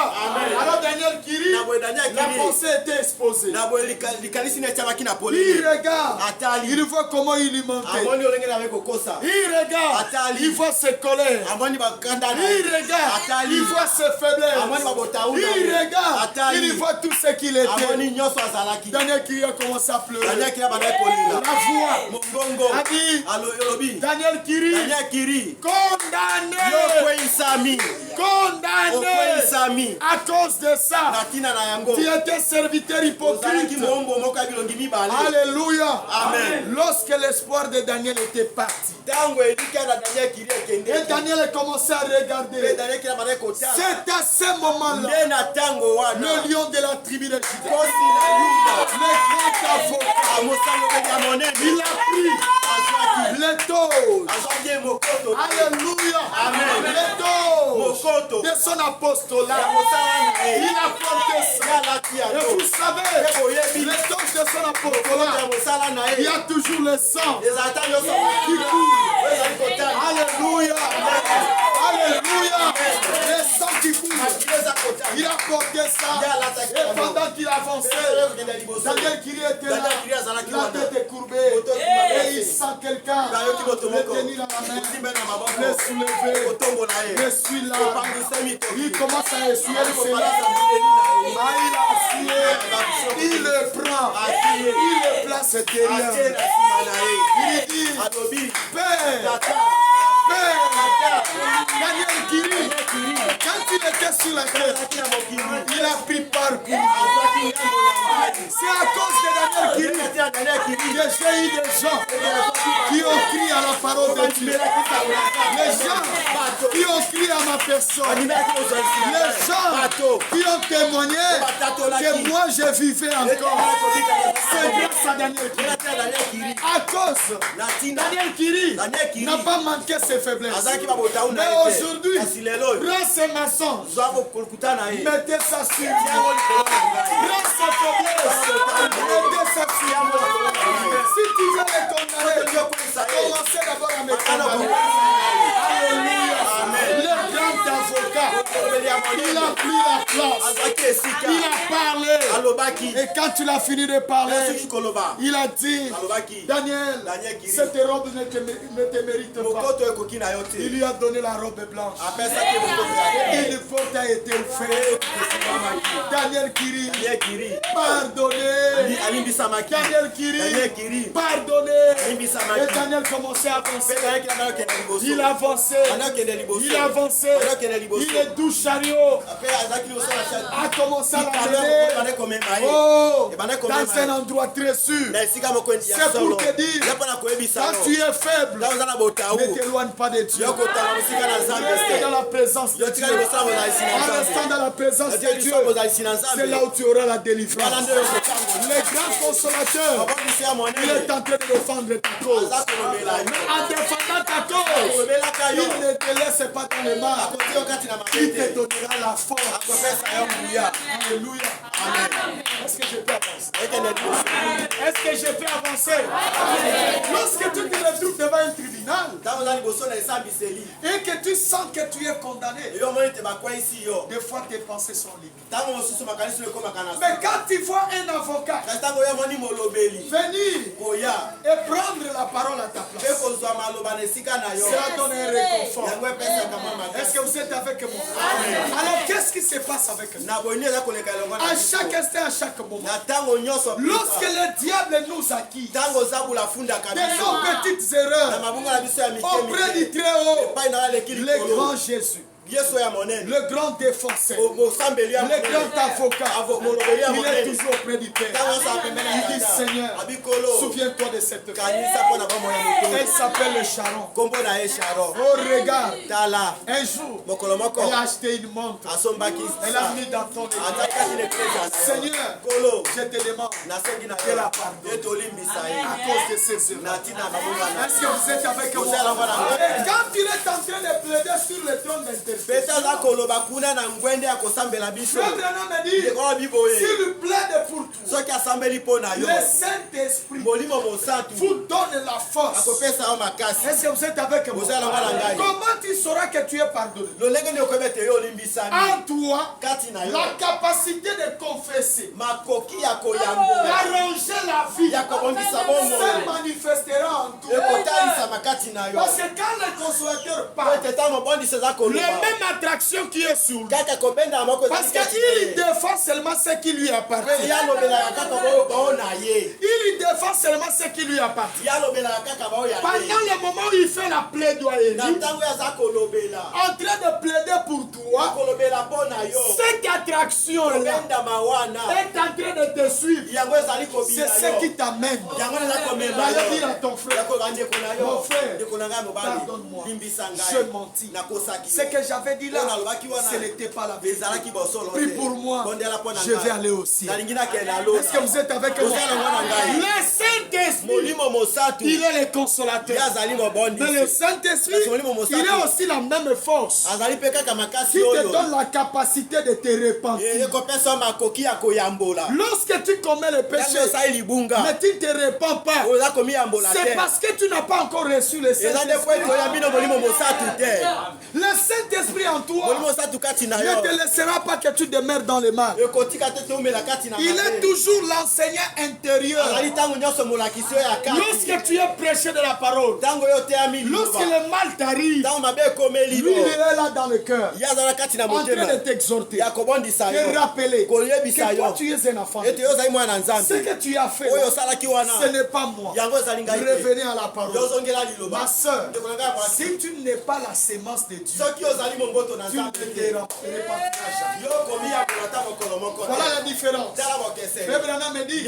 Alors Daniel Kiri, la pensée était exposée. Il regarde, il voit comment il lui mentait. Il regarde, il voit ses colères. Il regarde, il voit ses faiblesses. Il regarde, il voit tout ce qu'il était. Daniel Kiri a commencé à pleurer. La voix a dit, Daniel Kiri, condamné à cause de ça. Tu étais serviteur hypocrite. Alléluia. Amen. Lorsque l'espoir de Daniel était parti, et Daniel a commencé à regarder, c'est à ce moment-là, le lion de la tribu de Juda, le grand avocat, il a pris l'étole. Alléluia. Amen. L'étole de son apostolat. Il a porté ça. Et vous savez, l'étole de son apostolat, il y a toujours le sang qui coule. Alléluia. Alléluia. Le sang qui coule. Il a porté ça. Et pendant qu'il avançait, Daniel Kiri était là, la tête est courbée, et il sent quelqu'un le tenir dans la main, le soulever, le suit là, il commence à essuyer le Seigneur, il a essuyé, il le prend, il le place place derrière. Il dit, Père, Daniel Kiri, quand il était sur la terre, il a pris part pour nous. C'est à cause de Daniel Kiri que j'ai eu des gens qui ont crié à la parole de Dieu. Les gens qui ont crié à ma personne. Les gens qui ont témoigné que moi je vivais encore. C'est grâce à Daniel Kiri. À cause, Daniel Kiri n'a pas manqué ses faiblesses. Mais aujourd'hui, prends ses mensonges, mettez ça sur Dieu. Prends ses faiblesses, mettez ça sur Dieu. Si tu veux les condamner, commencez d'abord à me condamner. Alléluia. Le grand avocat, il a pris la place. Il a parlé. Et quand il a fini de parler, il a dit, Daniel, cette robe ne te mérite pas. Il lui a donné la robe blanche. Et le porte a été ouvert. Daniel Kiri, pardonné. Daniel Kiri, pardonné. Et Daniel commençait à avancer. Il avançait. Il avançait. Il est doux chariot. A commencé à l'amener. Oh, dans un endroit très sûr. C'est pour te dire, quand tu es faible, ne t'éloigne pas de Dieu. Reste dans la présence de Dieu. En restant dans la présence de Dieu, c'est là où tu auras la délivrance. Le grand consolateur, il est en train de défendre ta cause. En défendant ta cause, il ne te laisse pas dans les mains. Il te donnera la force. Alléluia. Amen. Est-ce que je peux avancer? Est-ce que je peux avancer? Lorsque tu te retrouves devant un tribunal et que tu sens que tu es condamné, des fois tes pensées sont libres. Mais quand tu vois un avocat venir et prendre la parole à ta place, cela donne un réconfort. Est-ce que vous êtes avec moi? Alors qu'est-ce qui se passe avec nous? À chaque instant, à chaque moment, lorsque le diable nous acquise de nos petites erreurs auprès du Très-Haut, le grand Jésus, le grand défenseur, le grand avocat, il est toujours auprès du Père. Il dit, Seigneur, souviens-toi de cette femme. Elle s'appelle le Charon. Oh, regarde, un jour, elle a acheté une montre. Elle a mis dans ton église. Seigneur, je te demande de la pardonner à cause de ces erreurs. Est-ce que vous êtes avec moi? Et quand il est en train de plaider sur le trône d'intercession, s'il plaide pour toi, le Saint-Esprit vous donne la force. Est-ce que vous êtes avec moi? Comment tu sauras que tu es pardonné? En toi, la capacité de confesser, d'arranger la vie, se manifestera en toi. Parce que quand le consolateur parle, la même attraction qui est sur lui, parce qu'il défend seulement ce qui lui appartient. Il défend seulement ce qui lui appartient. Pendant le moment où il fait la plaidoirie, en train de plaider pour toi, cette attraction là est en train de te suivre. C'est ce qui t'amène d'aller dire à ton frère, mon frère, pardonne-moi, je mentis. Ce que j'avais dit là, ce n'était pas la vérité. Prie pour moi, je vais aller au ciel. Est-ce que vous êtes avec moi? Le Saint-Esprit, il est le consolateur. Mais le Saint-Esprit, il est aussi la même force qui te donne la capacité de te repentir. Lorsque tu commets le péché, mais tu ne te repens pas, c'est parce que tu n'as pas encore reçu le Saint-Esprit. Le Saint-Esprit en toi ne te laissera pas que tu demeures dans le mal. Il est toujours l'enseignant intérieur Lorsque tu es prêché de la parole, lorsque le mal t'arrive, lui il est là dans le cœur, en train de t'exhorter, de rappeler que toi tu es un enfant. Ce que tu as fait, ce n'est pas moi. Revenez à la parole. Ma soeur, si tu n'es pas la sémence de Dieu, tu ne te répartiras jamais. Voilà la différence. Frère Branham me dit,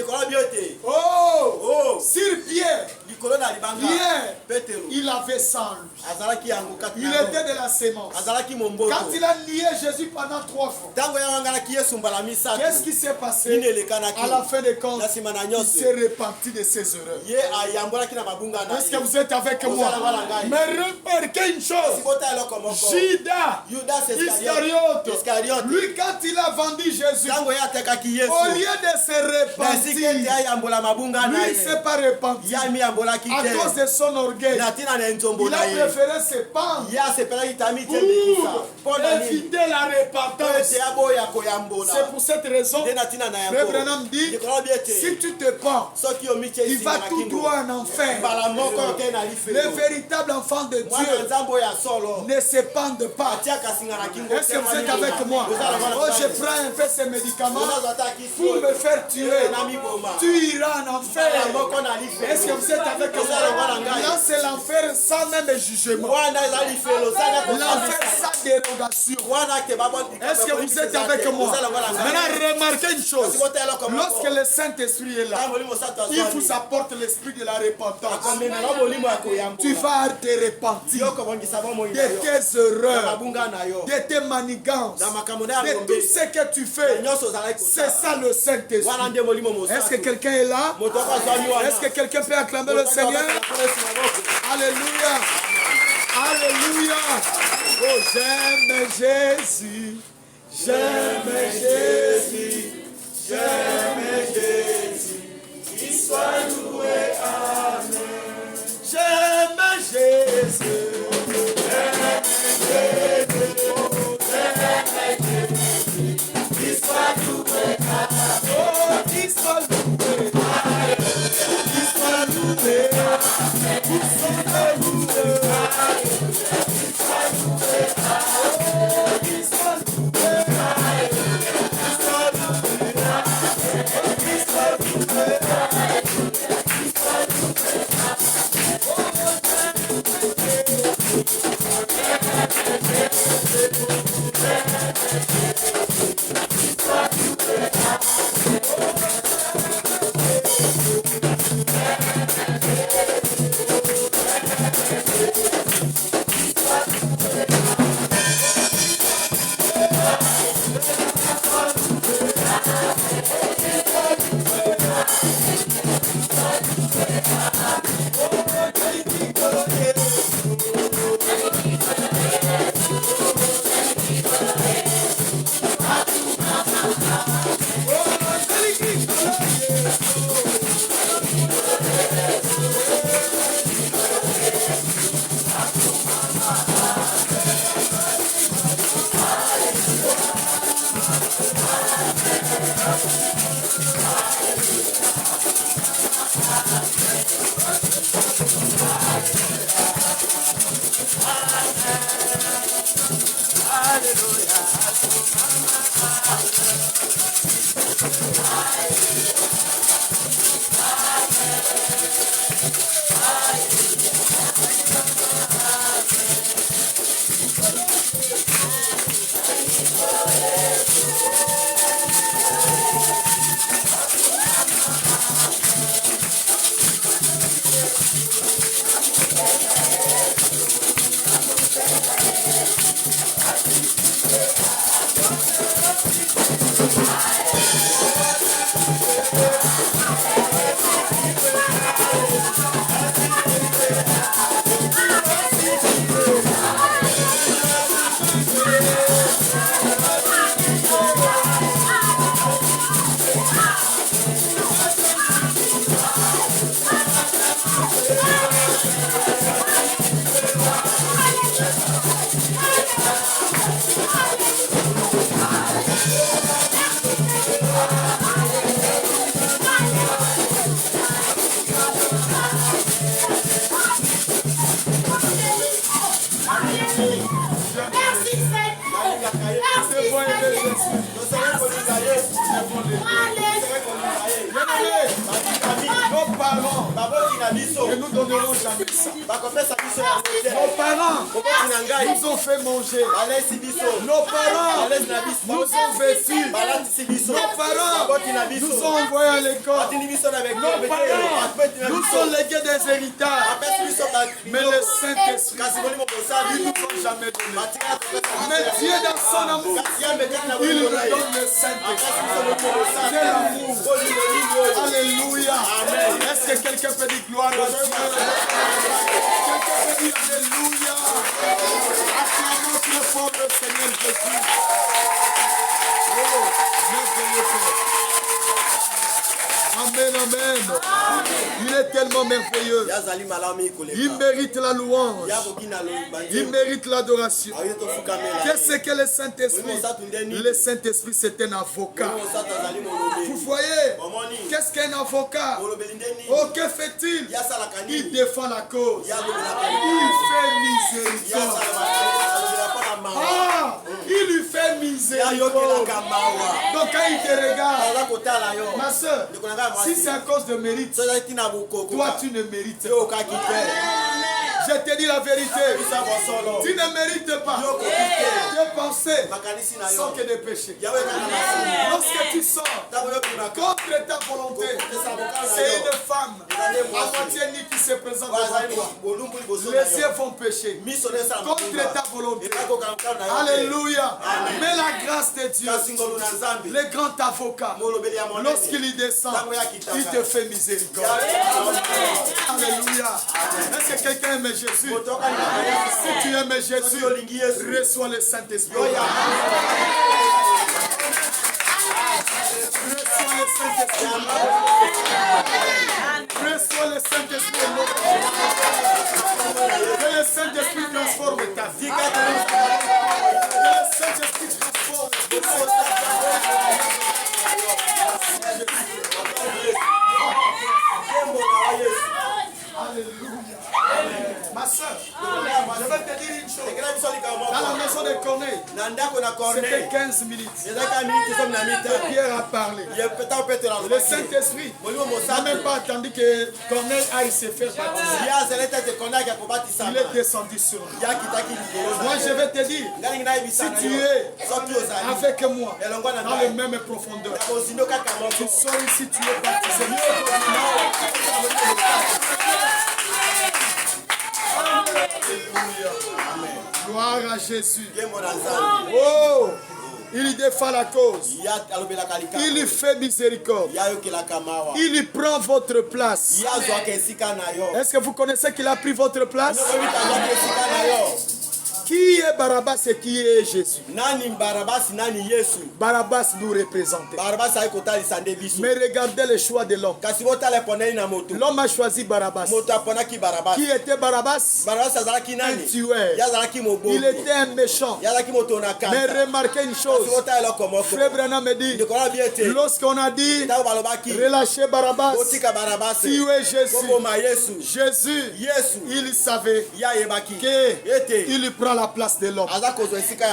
sur Pierre, il avait ça en lui. Il était de la sémence. Quand il a nié Jésus pendant 3 fois, qu'est-ce qui s'est passé? À la fin des comptes, il s'est repenti de ses erreurs. Est-ce que vous êtes avec moi? Mais remarquez une chose. Judas Iscariote, lui quand il a vendu Jésus, au lieu de se repentir, lui il ne s'est pas repenti à cause de son orgueil. Il a préféré se pendre pour éviter la repentance. C'est pour cette raison Frère Branham dit, si tu te pends, il va tout droit en enfer. Le véritable enfant de Dieu ne se pende pas. Est-ce que vous êtes avec moi? Oh, je prends un peu ces médicaments pour me faire tuer. Tu iras en enfer. Est-ce que vous êtes avec moi? Là, c'est l'enfer sans même jugement. L'enfer sans dérogation. Est-ce que vous êtes avec moi? Maintenant, remarquez une chose. Lorsque le Saint-Esprit est là, il vous apporte l'esprit de la repentance. Tu vas te repentir de tes erreurs, de tes manigances, de tout ce que tu fais. C'est ça le Saint-Esprit. Est-ce que quelqu'un est là? Est-ce que quelqu'un peut acclamer le Seigneur? Alléluia. Alléluia. Oh, j'aime Jésus. J'aime Jésus. J'aime Jésus. Qu'il soit loué. Amen. J'aime Jésus. J'aime Jésus. J'aime Jésus. Qu'il soit loué. Oh, qu'il soit loué. Qu'il soit loué. Qu'il soit loué. parents, et nous donnerons jamais ça. Nos parents nous ont fait manger. Nos parents nous ont vêtus. Nos parents nous ont envoyés à l'école. Nos parents nous ont légué des héritages. Mais le Saint-Esprit, ils ne nous ont jamais donné. Mais Dieu dans son amour, il nous donne le Saint-Esprit. C'est l'amour. Alléluia. Est-ce que quelqu'un peut dire gloire à Dieu? Quelqu'un peut dire Alléluia. Acclamons très fort le Seigneur Jésus. Oh, merveilleux Père. Amen, amen. Il est tellement merveilleux. Il mérite la louange. Il mérite l'adoration. Qu'est-ce que le Saint-Esprit? Le Saint-Esprit, c'est un avocat. Vous voyez, qu'est-ce qu'un avocat? Oh, que fait-il? Il défend la cause. Il fait miséricorde. Ah, il lui fait miséricorde. Donc quand il te regarde, ma soeur, si c'est à cause de mérite, toi tu ne mérites pas. Je te dis la vérité. Tu ne mérites pas. Tes pensées sont que des péchés. Lorsque tu sors contre ta volonté, c'est une femme à moitié nue qui se présente devant toi. Les yeux vont pécher contre ta volonté. Alléluia. Mais la grâce de Dieu, le grand avocat, lorsqu'il descend, il te fait miséricorde. Alléluia. Est-ce que quelqu'un aime Jésus? Si tu aimes Jésus, reçois le Saint-Esprit. Reçois le Saint-Esprit. Reçois le Saint-Esprit. Que le Saint-Esprit transforme ta vie. Que le Saint-Esprit transforme ta vie. Alléluia. Ma soeur, je vais te dire une chose. Dans la maison de Corneille, c'était 15 minutes. Pierre a parlé. Le Saint-Esprit n'a même pas attendu que Corneille aille se faire baptiser. Il est descendu sur lui. Moi, je vais te dire, si tu es avec moi dans les mêmes profondeurs, tu sors ici, tu es baptisé. Gloire à Jésus. Oh, il défend la cause. Il fait miséricorde. Il prend votre place. Est-ce que vous connaissez qu'il a pris votre place? Qui est Barabbas et qui est Jésus? Barabbas nous représente. Mais regardez le choix de l'homme. L'homme a choisi Barabbas. Qui était Barabbas? Un tueur. Il était un méchant. Mais remarquez une chose. Frère Branham me dit, lorsqu'on a dit relâchez Barabbas, tuez Jésus, Jésus, il savait qu'il prend la place de l'homme.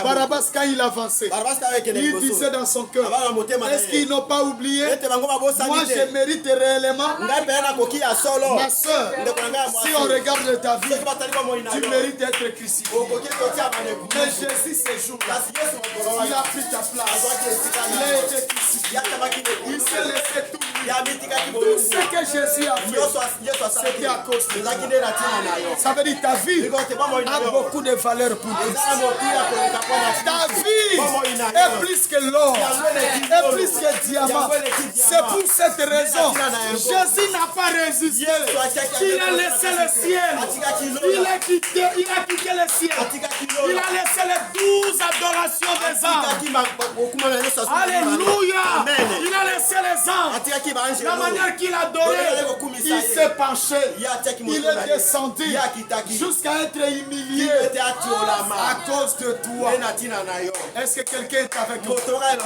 Barabbas, quand il avançait, il disait dans son cœur, est-ce qu'ils n'ont pas oublié? Moi je mérite réellement. Ma soeur, si on regarde ta vie, tu mérites d'être crucifié. Mais Jésus ce jour-là, il a pris ta place. Il a été crucifié. Il s'est laissé tout. Tout ce que Jésus a fait, c'était à cause de lui. Ça veut dire ta vie a beaucoup de valeur pour Dieu. Ta vie est plus que l'or, est plus que diamant. C'est pour cette raison Jésus n'a pas résisté. Il a laissé le ciel. Il a quitté le ciel. Il a laissé les 12 adorations des anges. Alléluia. Il a laissé les anges. La manière qu'il adorait, il s'est penché. Il est descendu jusqu'à être humilié à cause de toi. Est-ce que quelqu'un est avec nous? Regarde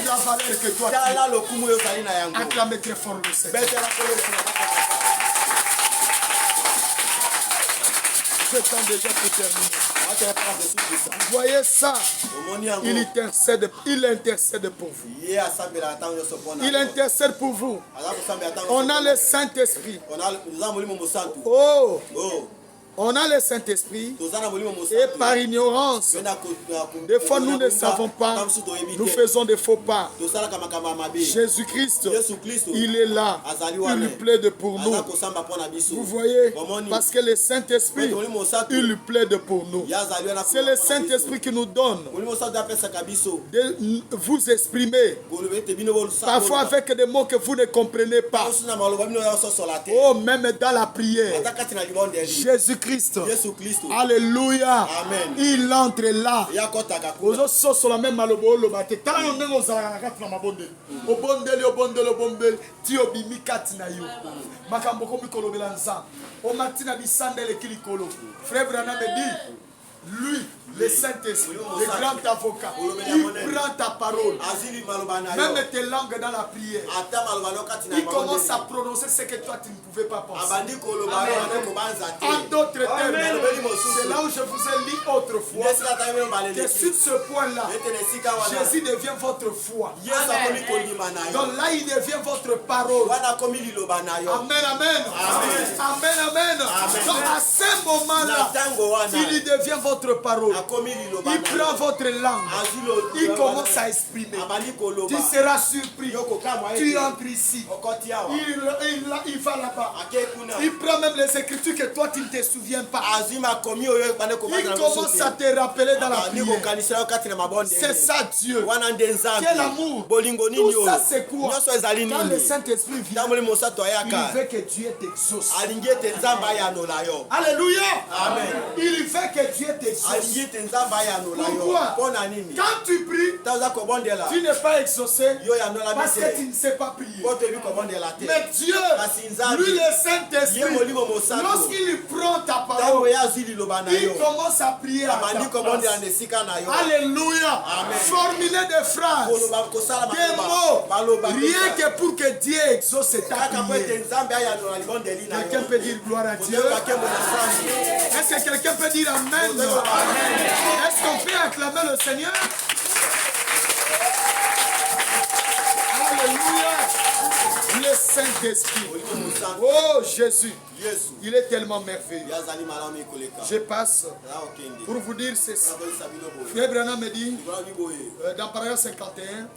la valeur que toi tu as. Acclamez très fort le Seigneur. Je tends déjà pour terminer. Vous voyez ça? Il intercède pour vous. Il intercède pour vous. On a le Saint-Esprit. Oh! On a le Saint-Esprit et par ignorance, des fois nous ne savons pas, nous faisons des faux pas. Jésus-Christ, il est là, il lui plaide pour nous. Vous voyez, parce que le Saint-Esprit, il lui plaide pour nous. C'est le Saint-Esprit qui nous donne de vous exprimer, parfois avec des mots que vous ne comprenez pas. Oh, même dans la prière, Jésus-Christ, alléluia. Amen. Il entre là. Frère Branham me dit, lui, le Saint-Esprit, le grand avocat, il prend ta parole, même tes langues dans la prière. Il commence à prononcer ce que toi tu ne pouvais pas penser. En d'autres termes, c'est là où je vous ai dit autrefois que sur ce point-là, Jésus devient votre foi. Donc là, il devient votre parole. Amen, amen. Amen, amen. Donc à ce moment-là, il devient votre parole. Il prend votre langue. Il commence à exprimer. Tu seras surpris. Tu entres ici. Il va là-bas. Il prend même les écritures que toi tu ne te souviens pas. Il commence à te rappeler dans la prière. C'est ça Dieu. Quel amour. Tout ça c'est quoi? Quand le Saint-Esprit vient, il veut que Dieu t'exauce. Alléluia. Amen. Il veut que Dieu t'exauce. Pourquoi? Quand tu pries, tu n'es pas exaucé parce que tu ne sais pas prier. Mais Dieu, lui le Saint-Esprit, lorsqu'il prend ta parole, il commence à prier à ta place. Alléluia. Formuler des phrases, des mots, rien que pour que Dieu exauce ta prière. Quelqu'un peut dire gloire à Dieu? Est-ce que quelqu'un peut dire amen? Est-ce qu'on peut acclamer le Seigneur? Alléluia. Le Saint-Esprit. Oh Jésus. Il est tellement merveilleux. Je passe pour vous dire ceci. Frère Branham me dit dans paragraphe 51,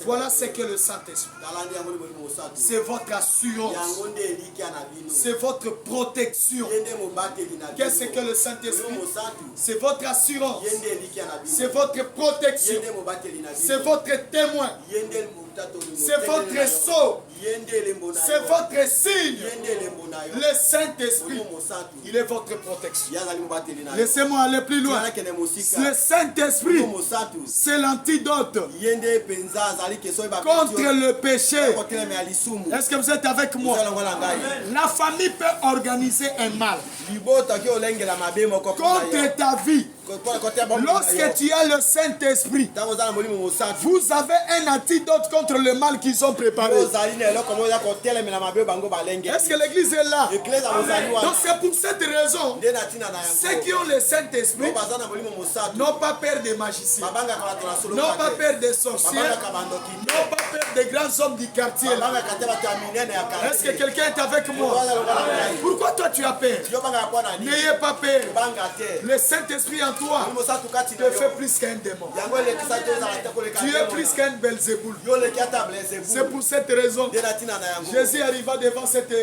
voilà ce que le Saint-Esprit. C'est votre assurance. C'est votre protection. Qu'est-ce que le Saint-Esprit? C'est votre assurance. C'est votre protection. C'est votre témoin. C'est votre sceau. C'est votre signe. Le Saint-Esprit, il est votre protection. Laissez-moi aller plus loin. Le Saint-Esprit, c'est l'antidote contre le péché. Est-ce que vous êtes avec moi? La famille peut organiser un mal contre ta vie. Lorsque tu as le Saint-Esprit, vous avez un antidote contre le mal qu'ils ont préparé. Est-ce que l'église est là? Donc c'est pour cette raison, ceux qui ont le Saint-Esprit n'ont pas peur des magiciens, n'ont pas peur des sorciers, n'ont pas peur des grands hommes du quartier. Est-ce que quelqu'un est avec moi? Pourquoi toi tu as peur? N'ayez pas peur. Le Saint-Esprit en toi te fait plus qu'un démon. Tu es plus qu'un Belzéboul. C'est pour cette raison Jésus arriva devant cette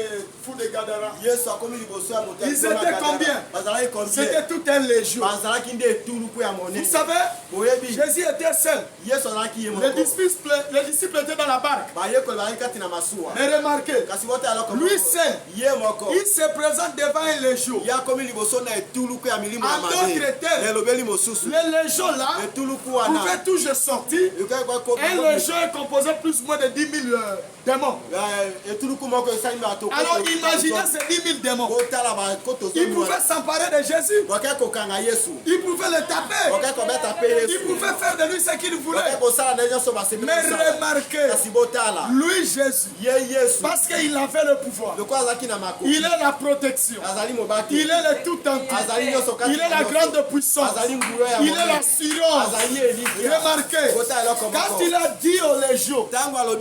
foule de Gadara. Ils étaient combien? C'était tout un légion. Vous savez, Jésus était seul. Les disciples étaient dans la barque. Mais remarquez, lui seul, il se présente devant un légion. En d'autres termes, les légions là pouvaient toujours sortir. Un légion est composé plus ou moins de 10 000 démons. Alors imaginez ces 10 000 démons. Ils pouvaient s'emparer de Jésus. Ils pouvaient le taper. Ils pouvaient faire de lui ce qu'ils voulaient. Mais remarquez, lui Jésus, parce qu'il avait le pouvoir, il est la protection, il est le tout entier, il est la grande puissance. puissance. Il est l'assurance. Remarquez, quand il a dit aux légions,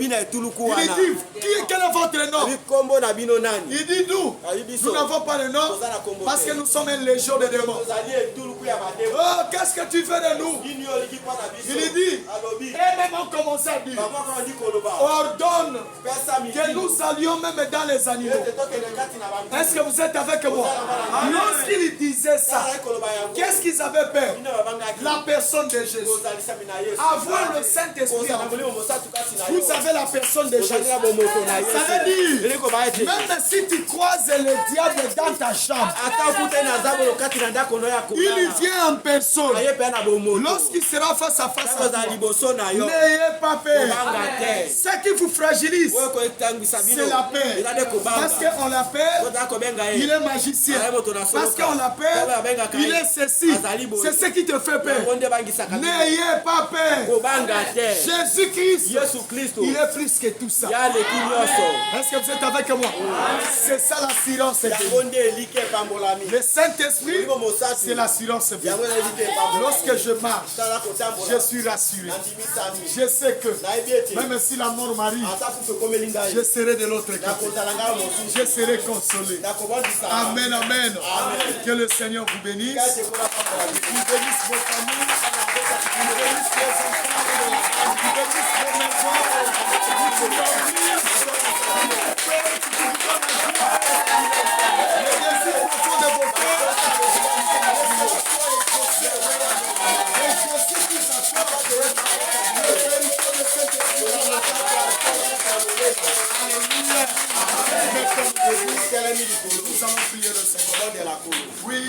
il dit, quel est votre nom? Il dit, nous n'avons pas de nom parce que nous sommes une légion de démons. Oh, qu'est-ce que tu fais de nous? Il dit, et même on commence à dire, ordonne que nous allions même dans les animaux. Est-ce que vous êtes avec moi? Lorsqu'il disait ça, qu'est-ce qu'ils avaient peur? La personne de Jésus. Avoir le Saint-Esprit, vous avez la personne de Jésus. Ça veut dire, même si tu croises le diable dans ta chambre, il vient en personne. Lorsqu'il sera face à face à toi, n'ayez pas peur. Ce qui vous fragilise, c'est la peur. Parce qu'on l'a peur, il est magicien. Parce qu'on l'a peur, il est ceci. C'est ce qui te fait peur. N'ayez pas peur. Jésus-Christ, il est plus que tout ça. Est-ce que vous êtes avec moi? C'est ça l'assurance. Le Saint-Esprit, c'est l'assurance. Lorsque je marche, je suis rassuré. Je sais que même si la mort m'arrive, je serai de l'autre côté. Je serai consolé. Amen, amen. Que le Seigneur vous bénisse. Il bénisse vos familles. Il bénisse vos enfants. Il bénisse vos maisons. Nous allons prier le Seigneur. Oui.